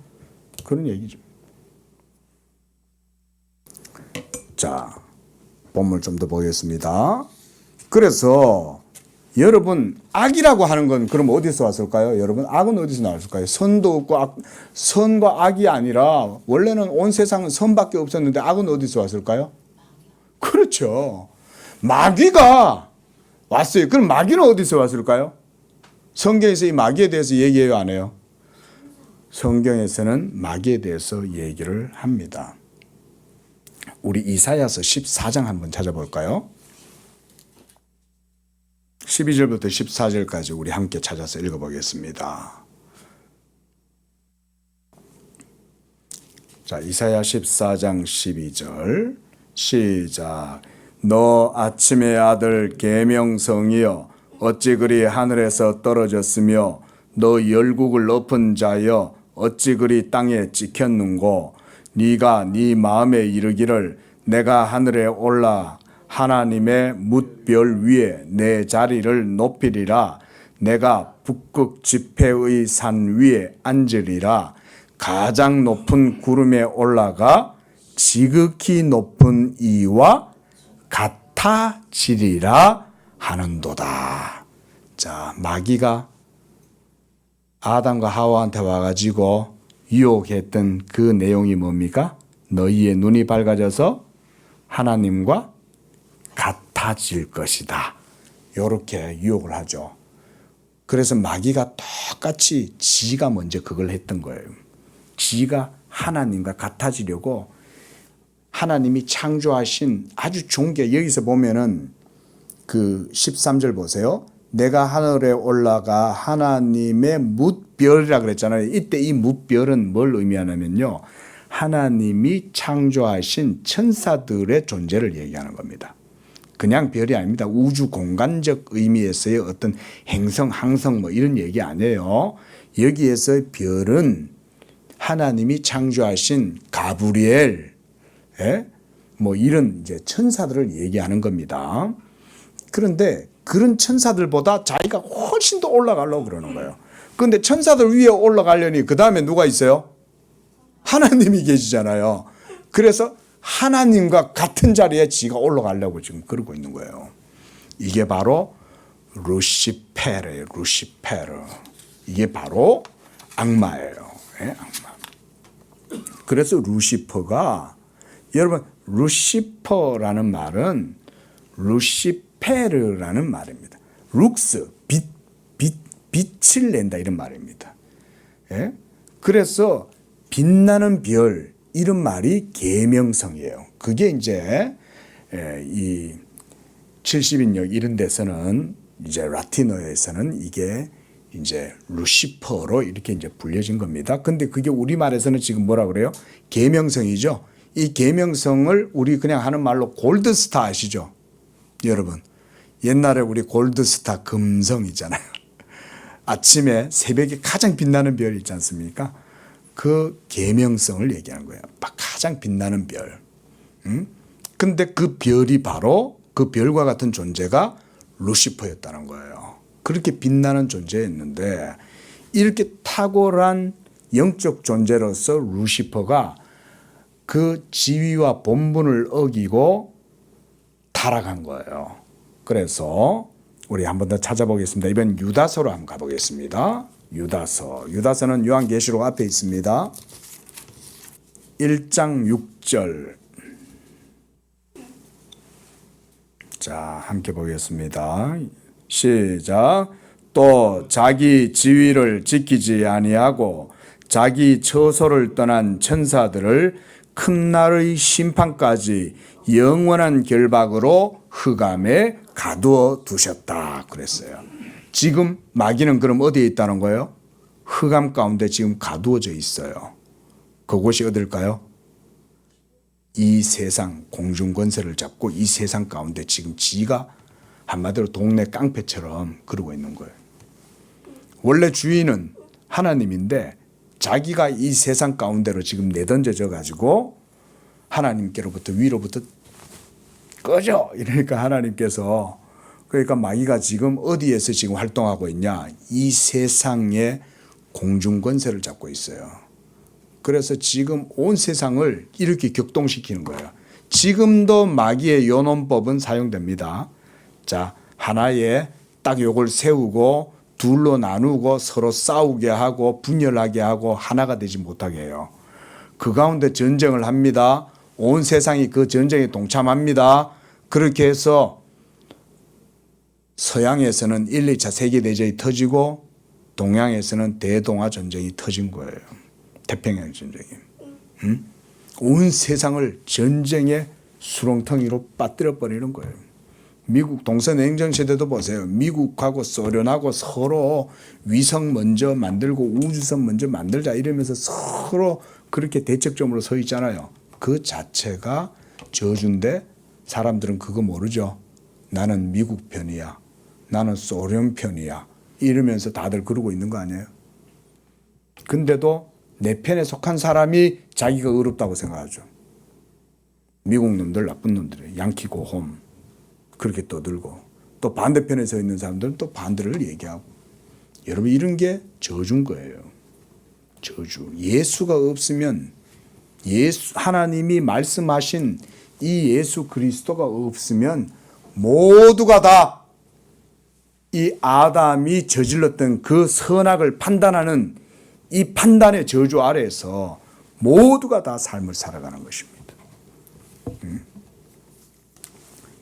그런 얘기죠. 자, 본문을 좀 더 보겠습니다. 그래서 여러분 악이라고 하는 건 그럼 어디서 왔을까요? 여러분 악은 어디서 나왔을까요? 선도 없고 선과 악이 아니라 원래는 온 세상은 선밖에 없었는데 악은 어디서 왔을까요? 그렇죠. 마귀가 왔어요. 그럼 마귀는 어디서 왔을까요? 성경에서 이 마귀에 대해서 얘기해요, 안 해요? 성경에서는 마귀에 대해서 얘기를 합니다. 우리 이사야서 14장 한번 찾아볼까요? 12절부터 14절까지 우리 함께 찾아서 읽어보겠습니다. 자, 이사야 14장 12절 시작. 너 아침의 아들 계명성이여 어찌 그리 하늘에서 떨어졌으며 너 열국을 엎은 자여 어찌 그리 땅에 찍혔는고 네가 네 마음에 이르기를 내가 하늘에 올라 하나님의 뭇별 위에 내 자리를 높이리라. 내가 북극 지폐의 산 위에 앉으리라. 가장 높은 구름에 올라가 지극히 높은 이와 같아지리라 하는도다. 자, 마귀가 아담과 하와한테 와가지고 유혹했던 그 내용이 뭡니까? 너희의 눈이 밝아져서 하나님과 같아질 것이다. 이렇게 유혹을 하죠. 그래서 마귀가 똑같이 지가 먼저 그걸 했던 거예요. 지가 하나님과 같아지려고 하나님이 창조하신 아주 좋은 게 여기서 보면은 그 13절 보세요. 내가 하늘에 올라가 하나님의 뭇별이라 그랬잖아요. 이때 이 뭇별은 뭘 의미하냐면요. 하나님이 창조하신 천사들의 존재를 얘기하는 겁니다. 그냥 별이 아닙니다. 우주 공간적 의미에서의 어떤 행성, 항성 뭐 이런 얘기 아니에요. 여기에서 별은 하나님이 창조하신 가브리엘, 뭐 이런 이제 천사들을 얘기하는 겁니다. 그런데 그런 천사들보다 자기가 훨씬 더 올라가려고 그러는 거예요. 그런데 천사들 위에 올라가려니 그 다음에 누가 있어요? 하나님이 계시잖아요. 그래서 하나님과 같은 자리에 지가 올라가려고 지금 그러고 있는 거예요. 이게 바로 루시페르예요. 루시페르. 이게 바로 악마예요. 악마. 그래서 루시퍼가 여러분 루시퍼라는 말은 루시페르라는 말입니다. 룩스 빛을 낸다 이런 말입니다. 그래서 빛나는 별 이런 말이 계명성이에요. 그게 이제 이 70인역 이런 데서는 이제 라틴어에서는 이게 이제 루시퍼로 이렇게 이제 불려진 겁니다. 근데 그게 우리말에서는 지금 뭐라 그래요? 계명성이죠. 이 계명성을 우리 그냥 하는 말로 골드스타 아시죠? 여러분. 옛날에 우리 골드스타 금성 있잖아요. 아침에 새벽에 가장 빛나는 별 있지 않습니까? 그 계명성을 얘기하는 거예요. 가장 빛나는 별. 근데 그 별이 바로 그 별과 같은 존재가 루시퍼였다는 거예요. 그렇게 빛나는 존재였는데 이렇게 탁월한 영적 존재로서 루시퍼가 그 지위와 본분을 어기고 타락한 거예요. 그래서 우리 한 번 더 찾아보겠습니다. 이번 유다서로 한번 가보겠습니다. 유다서는 요한계시록 앞에 있습니다. 1장 6절. 자, 함께 보겠습니다. 시작. 또 자기 지위를 지키지 아니하고 자기 처소를 떠난 천사들을 큰 날의 심판까지 영원한 결박으로 흑암에 가두어 두셨다 그랬어요. 지금 마귀는 그럼 어디에 있다는 거예요? 흑암 가운데 지금 가두어져 있어요. 그곳이 어딜까요? 이 세상 공중 권세를 잡고 이 세상 가운데 지금 지가 한마디로 동네 깡패처럼 그러고 있는 거예요. 원래 주인은 하나님인데 자기가 이 세상 가운데로 지금 내던져져 가지고 하나님께로부터 위로부터 꺼져 이러니까 하나님께서 그러니까 마귀가 지금 어디에서 지금 활동하고 있냐? 이 세상의 공중 권세를 잡고 있어요. 그래서 지금 온 세상을 이렇게 격동시키는 거예요. 지금도 마귀의 요논법은 사용됩니다. 자, 하나에 딱 요걸 세우고 둘로 나누고 서로 싸우게 하고 분열하게 하고 하나가 되지 못하게 해요. 그 가운데 전쟁을 합니다. 온 세상이 그 전쟁에 동참합니다. 그렇게 해서 서양에서는 1, 2차 세계대전이 터지고 동양에서는 대동아 전쟁이 터진 거예요. 태평양 전쟁이. 온 세상을 전쟁의 수렁텅이로 빠뜨려 버리는 거예요. 미국 동서냉전 시대도 보세요. 미국하고 소련하고 서로 위성 먼저 만들고 우주선 먼저 만들자 이러면서 서로 그렇게 대척점으로 서 있잖아요. 그 자체가 저주인데 사람들은 그거 모르죠. 나는 미국 편이야. 나는 소련 편이야. 이러면서 다들 그러고 있는 거 아니에요? 근데도 내 편에 속한 사람이 자기가 의롭다고 생각하죠. 미국 놈들 나쁜 놈들이에요. 양키고 홈. 그렇게 떠들고 또 반대편에 서 있는 사람들은 또 반대를 얘기하고 여러분 이런 게 저주인 거예요. 저주. 예수가 없으면 하나님이 말씀하신 이 예수 그리스도가 없으면 모두가 다 이 아담이 저질렀던 그 선악을 판단하는 이 판단의 저주 아래에서 모두가 다 삶을 살아가는 것입니다.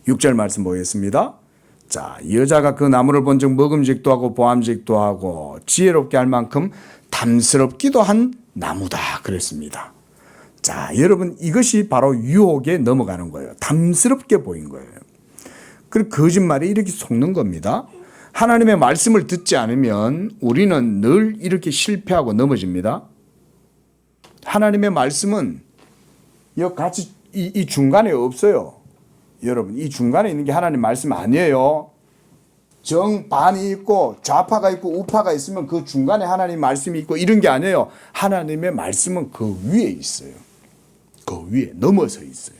6절 말씀 보겠습니다. 자, 여자가 그 나무를 본즉 먹음직도 하고 보암직도 하고 지혜롭게 할 만큼 탐스럽기도 한 나무다 그랬습니다. 자, 여러분 이것이 바로 유혹에 넘어가는 거예요. 탐스럽게 보인 거예요. 그리고 거짓말이 이렇게 속는 겁니다. 하나님의 말씀을 듣지 않으면 우리는 늘 이렇게 실패하고 넘어집니다. 하나님의 말씀은 같이 이 중간에 없어요. 여러분 이 중간에 있는 게 하나님 말씀 아니에요. 정반이 있고 좌파가 있고 우파가 있으면 그 중간에 하나님 말씀이 있고 이런 게 아니에요. 하나님의 말씀은 그 위에 있어요. 그 위에 넘어서 있어요.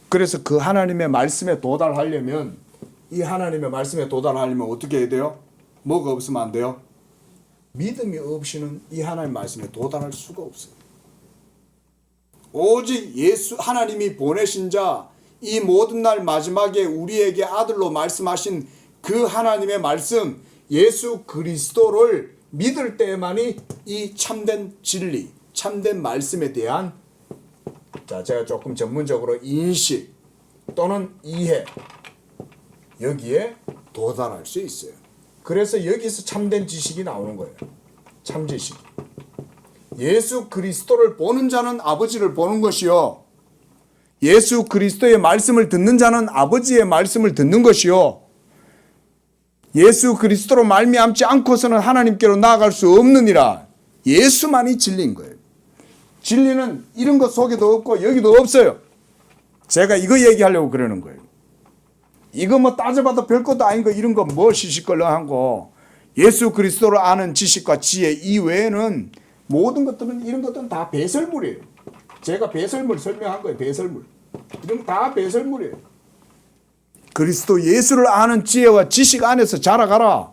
그래서 그 하나님의 말씀에 도달하려면 이 하나님의 말씀에 도달하려면 어떻게 해야 돼요? 뭐가 없으면 안 돼요? 믿음이 없이는 이 하나님 말씀에 도달할 수가 없어요. 오직 예수 하나님이 보내신 자 이 모든 날 마지막에 우리에게 아들로 말씀하신 그 하나님의 말씀 예수 그리스도를 믿을 때만이 이 참된 진리 참된 말씀에 대한 제가 조금 전문적으로 인식 또는 이해 여기에 도달할 수 있어요. 그래서 여기서 참된 지식이 나오는 거예요. 참지식. 예수 그리스도를 보는 자는 아버지를 보는 것이요. 예수 그리스도의 말씀을 듣는 자는 아버지의 말씀을 듣는 것이요. 예수 그리스도로 말미암지 않고서는 하나님께로 나아갈 수 없느니라. 예수만이 진리인 거예요. 진리는 이런 것 속에도 없고 여기도 없어요. 제가 이거 얘기하려고 그러는 거예요. 이거 뭐 따져봐도 별것도 아닌 거 이런 거 뭐 시시껄렁한 거. 예수 그리스도를 아는 지식과 지혜 이외에는 모든 것들은 이런 것들은 다 배설물이에요. 제가 배설물 설명한 거예요. 배설물. 이런 거 다 배설물이에요. 그리스도 예수를 아는 지혜와 지식 안에서 자라가라.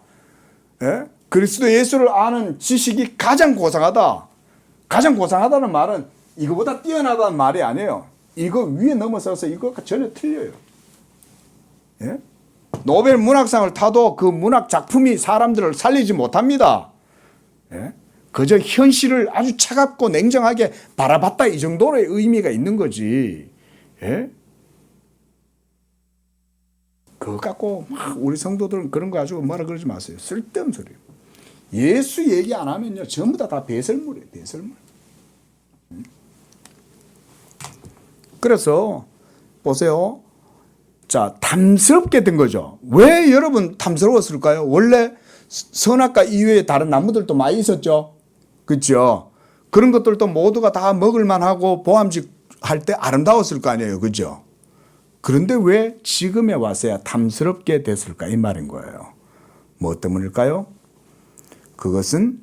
예? 그리스도 예수를 아는 지식이 가장 고상하다. 가장 고상하다는 말은 이거보다 뛰어나다는 말이 아니에요. 이거 위에 넘어서서 이거 전혀 틀려요. 예? 노벨 문학상을 타도 그 문학 작품이 사람들을 살리지 못합니다. 예? 그저 현실을 아주 차갑고 냉정하게 바라봤다 이 정도의 의미가 있는 거지. 예? 그거 갖고 막 우리 성도들은 그런 거 가지고 뭐라 그러지 마세요. 쓸데없는 소리예요. 예수 얘기 안 하면요 전부 다 배설물이에요. 배설물. 그래서 보세요. 자, 탐스럽게 된 거죠. 왜 여러분 탐스러웠을까요? 원래 선악과 이외에 다른 나무들도 많이 있었죠. 그렇죠? 그런 것들도 모두가 다 먹을 만하고 보암직할 때 아름다웠을 거 아니에요. 그렇죠? 그런데 왜 지금에 와서야 탐스럽게 됐을까 이 말인 거예요. 뭐 때문일까요? 그것은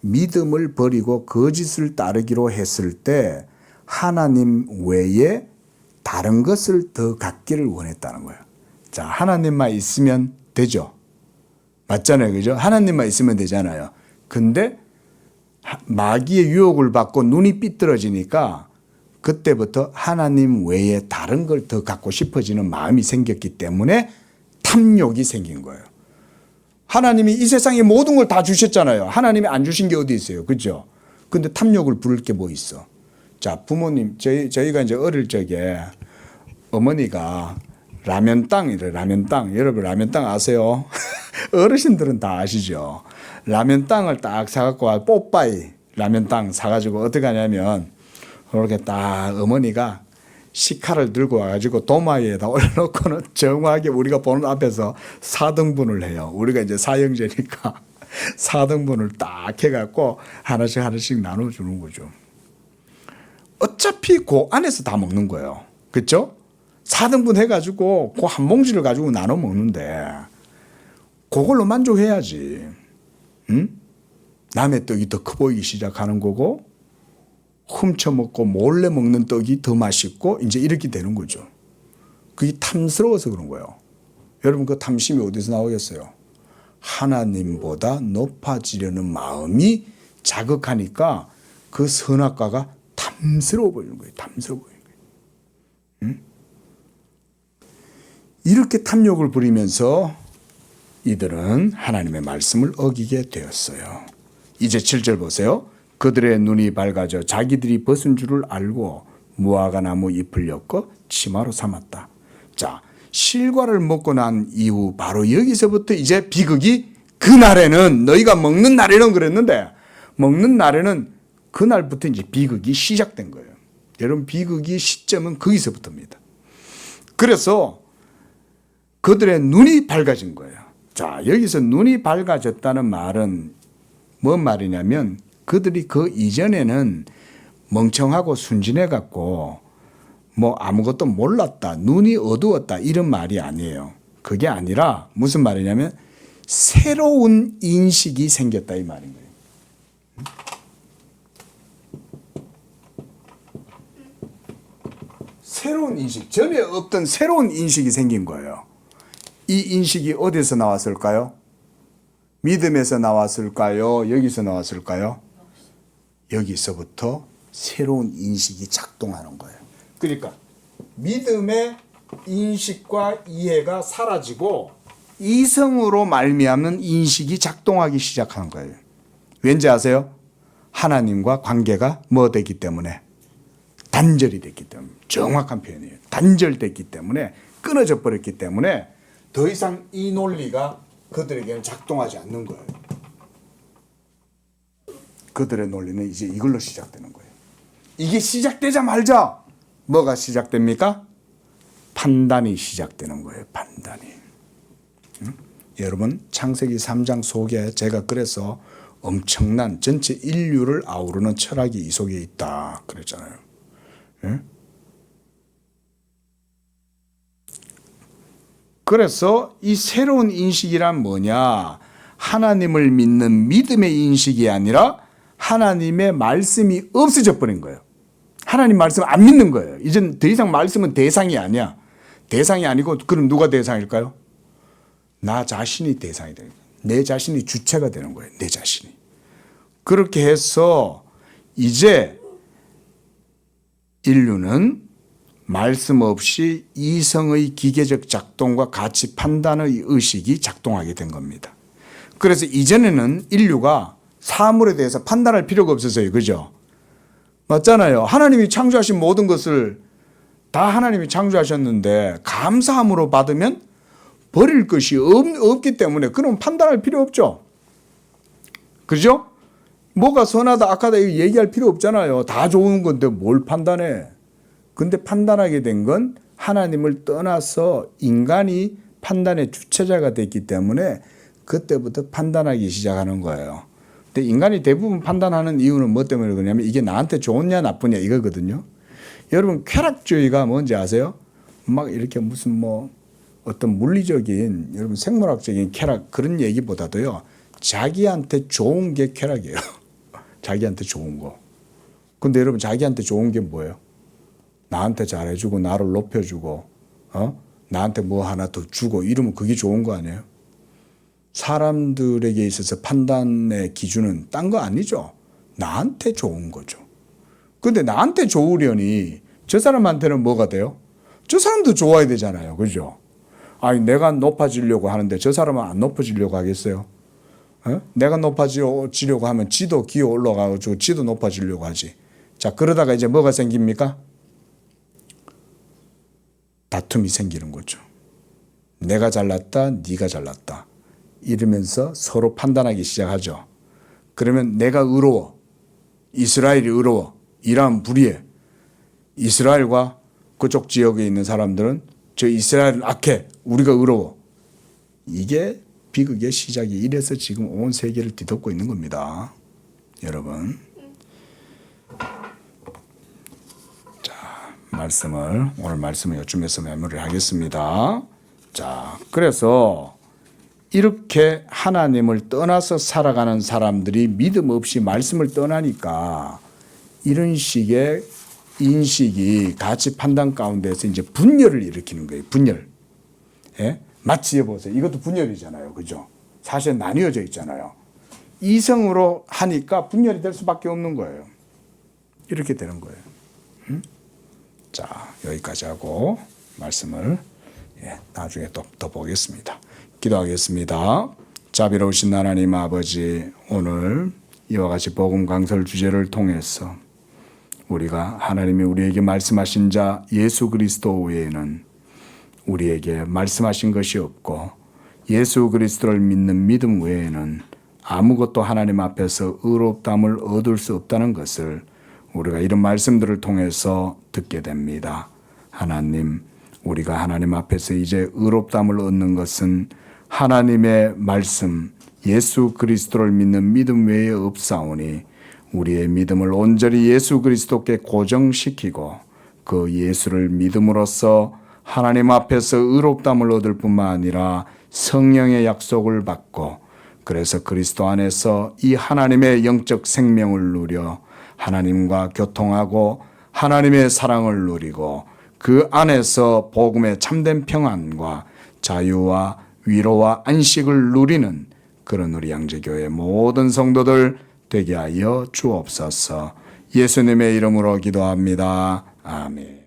믿음을 버리고 거짓을 따르기로 했을 때 하나님 외에 다른 것을 더 갖기를 원했다는 거예요. 자, 하나님만 있으면 되죠. 맞잖아요. 그죠? 하나님만 있으면 되잖아요. 근데 마귀의 유혹을 받고 눈이 삐뚤어지니까 그때부터 하나님 외에 다른 걸 더 갖고 싶어지는 마음이 생겼기 때문에 탐욕이 생긴 거예요. 하나님이 이 세상에 모든 걸 다 주셨잖아요. 하나님이 안 주신 게 어디 있어요. 그죠? 근데 탐욕을 부를 게 뭐 있어? 자, 부모님, 저희가 이제 어릴 적에 어머니가 라면땅이래, 라면땅. 여러분, 라면땅 아세요? 어르신들은 다 아시죠? 라면땅을 딱 사갖고 뽀빠이 라면땅 사가지고 어떻게 하냐면, 그렇게 딱 어머니가 식칼을 들고 와가지고 도마 위에다 올려놓고는 정확하게 우리가 보는 앞에서 4등분을 해요. 우리가 이제 사형제니까 4등분을 딱 해갖고 하나씩 나눠주는 거죠. 어차피 그 안에서 다 먹는 거예요. 그렇죠? 4등분 해가지고 그 한 몽지를 가지고 나눠 먹는데 그걸로 만족해야지. 응? 남의 떡이 더 커 보이기 시작하는 거고 훔쳐먹고 몰래 먹는 떡이 더 맛있고 이제 이렇게 되는 거죠. 그게 탐스러워서 그런 거예요. 여러분 그 탐심이 어디서 나오겠어요? 하나님보다 높아지려는 마음이 자극하니까 그 선악과가 탐스러워 보이는 거예요. 탐스러워 보이는 거예요. 응? 이렇게 탐욕을 부리면서 이들은 하나님의 말씀을 어기게 되었어요. 이제 7절 보세요. 그들의 눈이 밝아져 자기들이 벗은 줄을 알고 무화과 나무 잎을 엮어 치마로 삼았다. 자, 실과를 먹고 난 이후 바로 여기서부터 이제 비극이 그날에는 너희가 먹는 날에는 그랬는데 먹는 날에는 그날부터 이제 비극이 시작된 거예요. 여러분 비극의 시점은 거기서부터입니다. 그래서 그들의 눈이 밝아진 거예요. 자, 여기서 눈이 밝아졌다는 말은 뭔 말이냐면 그들이 그 이전에는 멍청하고 순진해 갖고 뭐 아무것도 몰랐다, 눈이 어두웠다 이런 말이 아니에요. 그게 아니라 무슨 말이냐면 새로운 인식이 생겼다 이 말인 거예요. 새로운 인식, 전에 없던 새로운 인식이 생긴 거예요. 이 인식이 어디서 나왔을까요? 믿음에서 나왔을까요? 여기서 나왔을까요? 여기서부터 새로운 인식이 작동하는 거예요. 그러니까 믿음의 인식과 이해가 사라지고 이성으로 말미암는 인식이 작동하기 시작하는 거예요. 왠지 아세요? 하나님과 관계가 뭐 됐기 때문에? 단절이 됐기 때문에. 정확한 표현이에요. 단절됐기 때문에, 끊어져 버렸기 때문에 더 이상 이 논리가 그들에게는 작동하지 않는 거예요. 그들의 논리는 이제 이걸로 시작되는 거예요. 이게 시작되자마자 뭐가 시작됩니까? 판단이 시작되는 거예요. 판단이. 응? 여러분 창세기 3장 속에 제가 그래서 엄청난 전체 인류를 아우르는 철학이 이 속에 있다 그랬잖아요. 예? 그래서 이 새로운 인식이란 뭐냐? 하나님을 믿는 믿음의 인식이 아니라 하나님의 말씀이 없어져 버린 거예요. 하나님 말씀 안 믿는 거예요. 이젠 더 이상 말씀은 대상이 아니야. 대상이 아니고 그럼 누가 대상일까요? 나 자신이 대상이 되는 거예요. 내 자신이 주체가 되는 거예요. 내 자신이. 그렇게 해서 이제 인류는 말씀 없이 이성의 기계적 작동과 가치 판단의 의식이 작동하게 된 겁니다. 그래서 이전에는 인류가 사물에 대해서 판단할 필요가 없었어요. 그죠? 맞잖아요. 하나님이 창조하신 모든 것을 다 하나님이 창조하셨는데 감사함으로 받으면 버릴 것이 없기 때문에 그럼 판단할 필요 없죠. 그죠? 뭐가 선하다 악하다 이거 얘기할 필요 없잖아요. 다 좋은 건데 뭘 판단해. 근데 판단하게 된 건 하나님을 떠나서 인간이 판단의 주체자가 됐기 때문에 그때부터 판단하기 시작하는 거예요. 근데 인간이 대부분 판단하는 이유는 뭐 때문에 그러냐면 이게 나한테 좋냐 나쁘냐 이거거든요. 여러분 쾌락주의가 뭔지 아세요? 막 이렇게 무슨 뭐 어떤 물리적인 여러분 생물학적인 쾌락 그런 얘기보다도요. 자기한테 좋은 게 쾌락이에요. 자기한테 좋은 거. 근데 여러분 자기한테 좋은 게 뭐예요? 나한테 잘해주고 나를 높여주고 나한테 뭐 하나 더 주고 이러면 그게 좋은 거 아니에요? 사람들에게 있어서 판단의 기준은 딴 거 아니죠. 나한테 좋은 거죠. 근데 나한테 좋으려니 저 사람한테는 뭐가 돼요? 저 사람도 좋아야 되잖아요. 그죠? 아니 내가 높아지려고 하는데 저 사람은 안 높아지려고 하겠어요? 내가 높아지려고 하면 지도 기어 올라가고 지도 높아지려고 하지. 자 그러다가 이제 뭐가 생깁니까? 다툼이 생기는 거죠. 내가 잘났다, 네가 잘났다. 이러면서 서로 판단하기 시작하죠. 그러면 내가 의로워, 이스라엘이 의로워, 이란 불의해. 이스라엘과 그쪽 지역에 있는 사람들은 저 이스라엘은 악해, 우리가 의로워. 이게 비극의 시작이 이래서 지금 온 세계를 뒤덮고 있는 겁니다. 여러분. 오늘 말씀을 요쯤에서 마무리를 하겠습니다. 자, 그래서 이렇게 하나님을 떠나서 살아가는 사람들이 믿음 없이 말씀을 떠나니까 이런 식의 인식이 가치 판단 가운데서 이제 분열을 일으키는 거예요. 분열. 예? 마치 보세요. 이것도 분열이잖아요. 그죠? 사실 나뉘어져 있잖아요. 이성으로 하니까 분열이 될 수밖에 없는 거예요. 이렇게 되는 거예요. 자, 여기까지 하고 말씀을 나중에 또 보겠습니다. 기도하겠습니다. 자비로우신 하나님 아버지, 오늘 이와 같이 복음 강설 주제를 통해서 우리가 하나님이 우리에게 말씀하신 자 예수 그리스도 외에는 우리에게 말씀하신 것이 없고 예수 그리스도를 믿는 믿음 외에는 아무것도 하나님 앞에서 의롭다함을 얻을 수 없다는 것을 우리가 이런 말씀들을 통해서 듣게 됩니다. 하나님, 우리가 하나님 앞에서 이제 의롭다함을 얻는 것은 하나님의 말씀, 예수 그리스도를 믿는 믿음 외에 없사오니 우리의 믿음을 온전히 예수 그리스도께 고정시키고 그 예수를 믿음으로써 하나님 앞에서 의롭다함을 얻을 뿐만 아니라 성령의 약속을 받고 그래서 그리스도 안에서 이 하나님의 영적 생명을 누려 하나님과 교통하고 하나님의 사랑을 누리고 그 안에서 복음의 참된 평안과 자유와 위로와 안식을 누리는 그런 우리 양재교회 모든 성도들 되게 하여 주옵소서. 예수님의 이름으로 기도합니다. 아멘.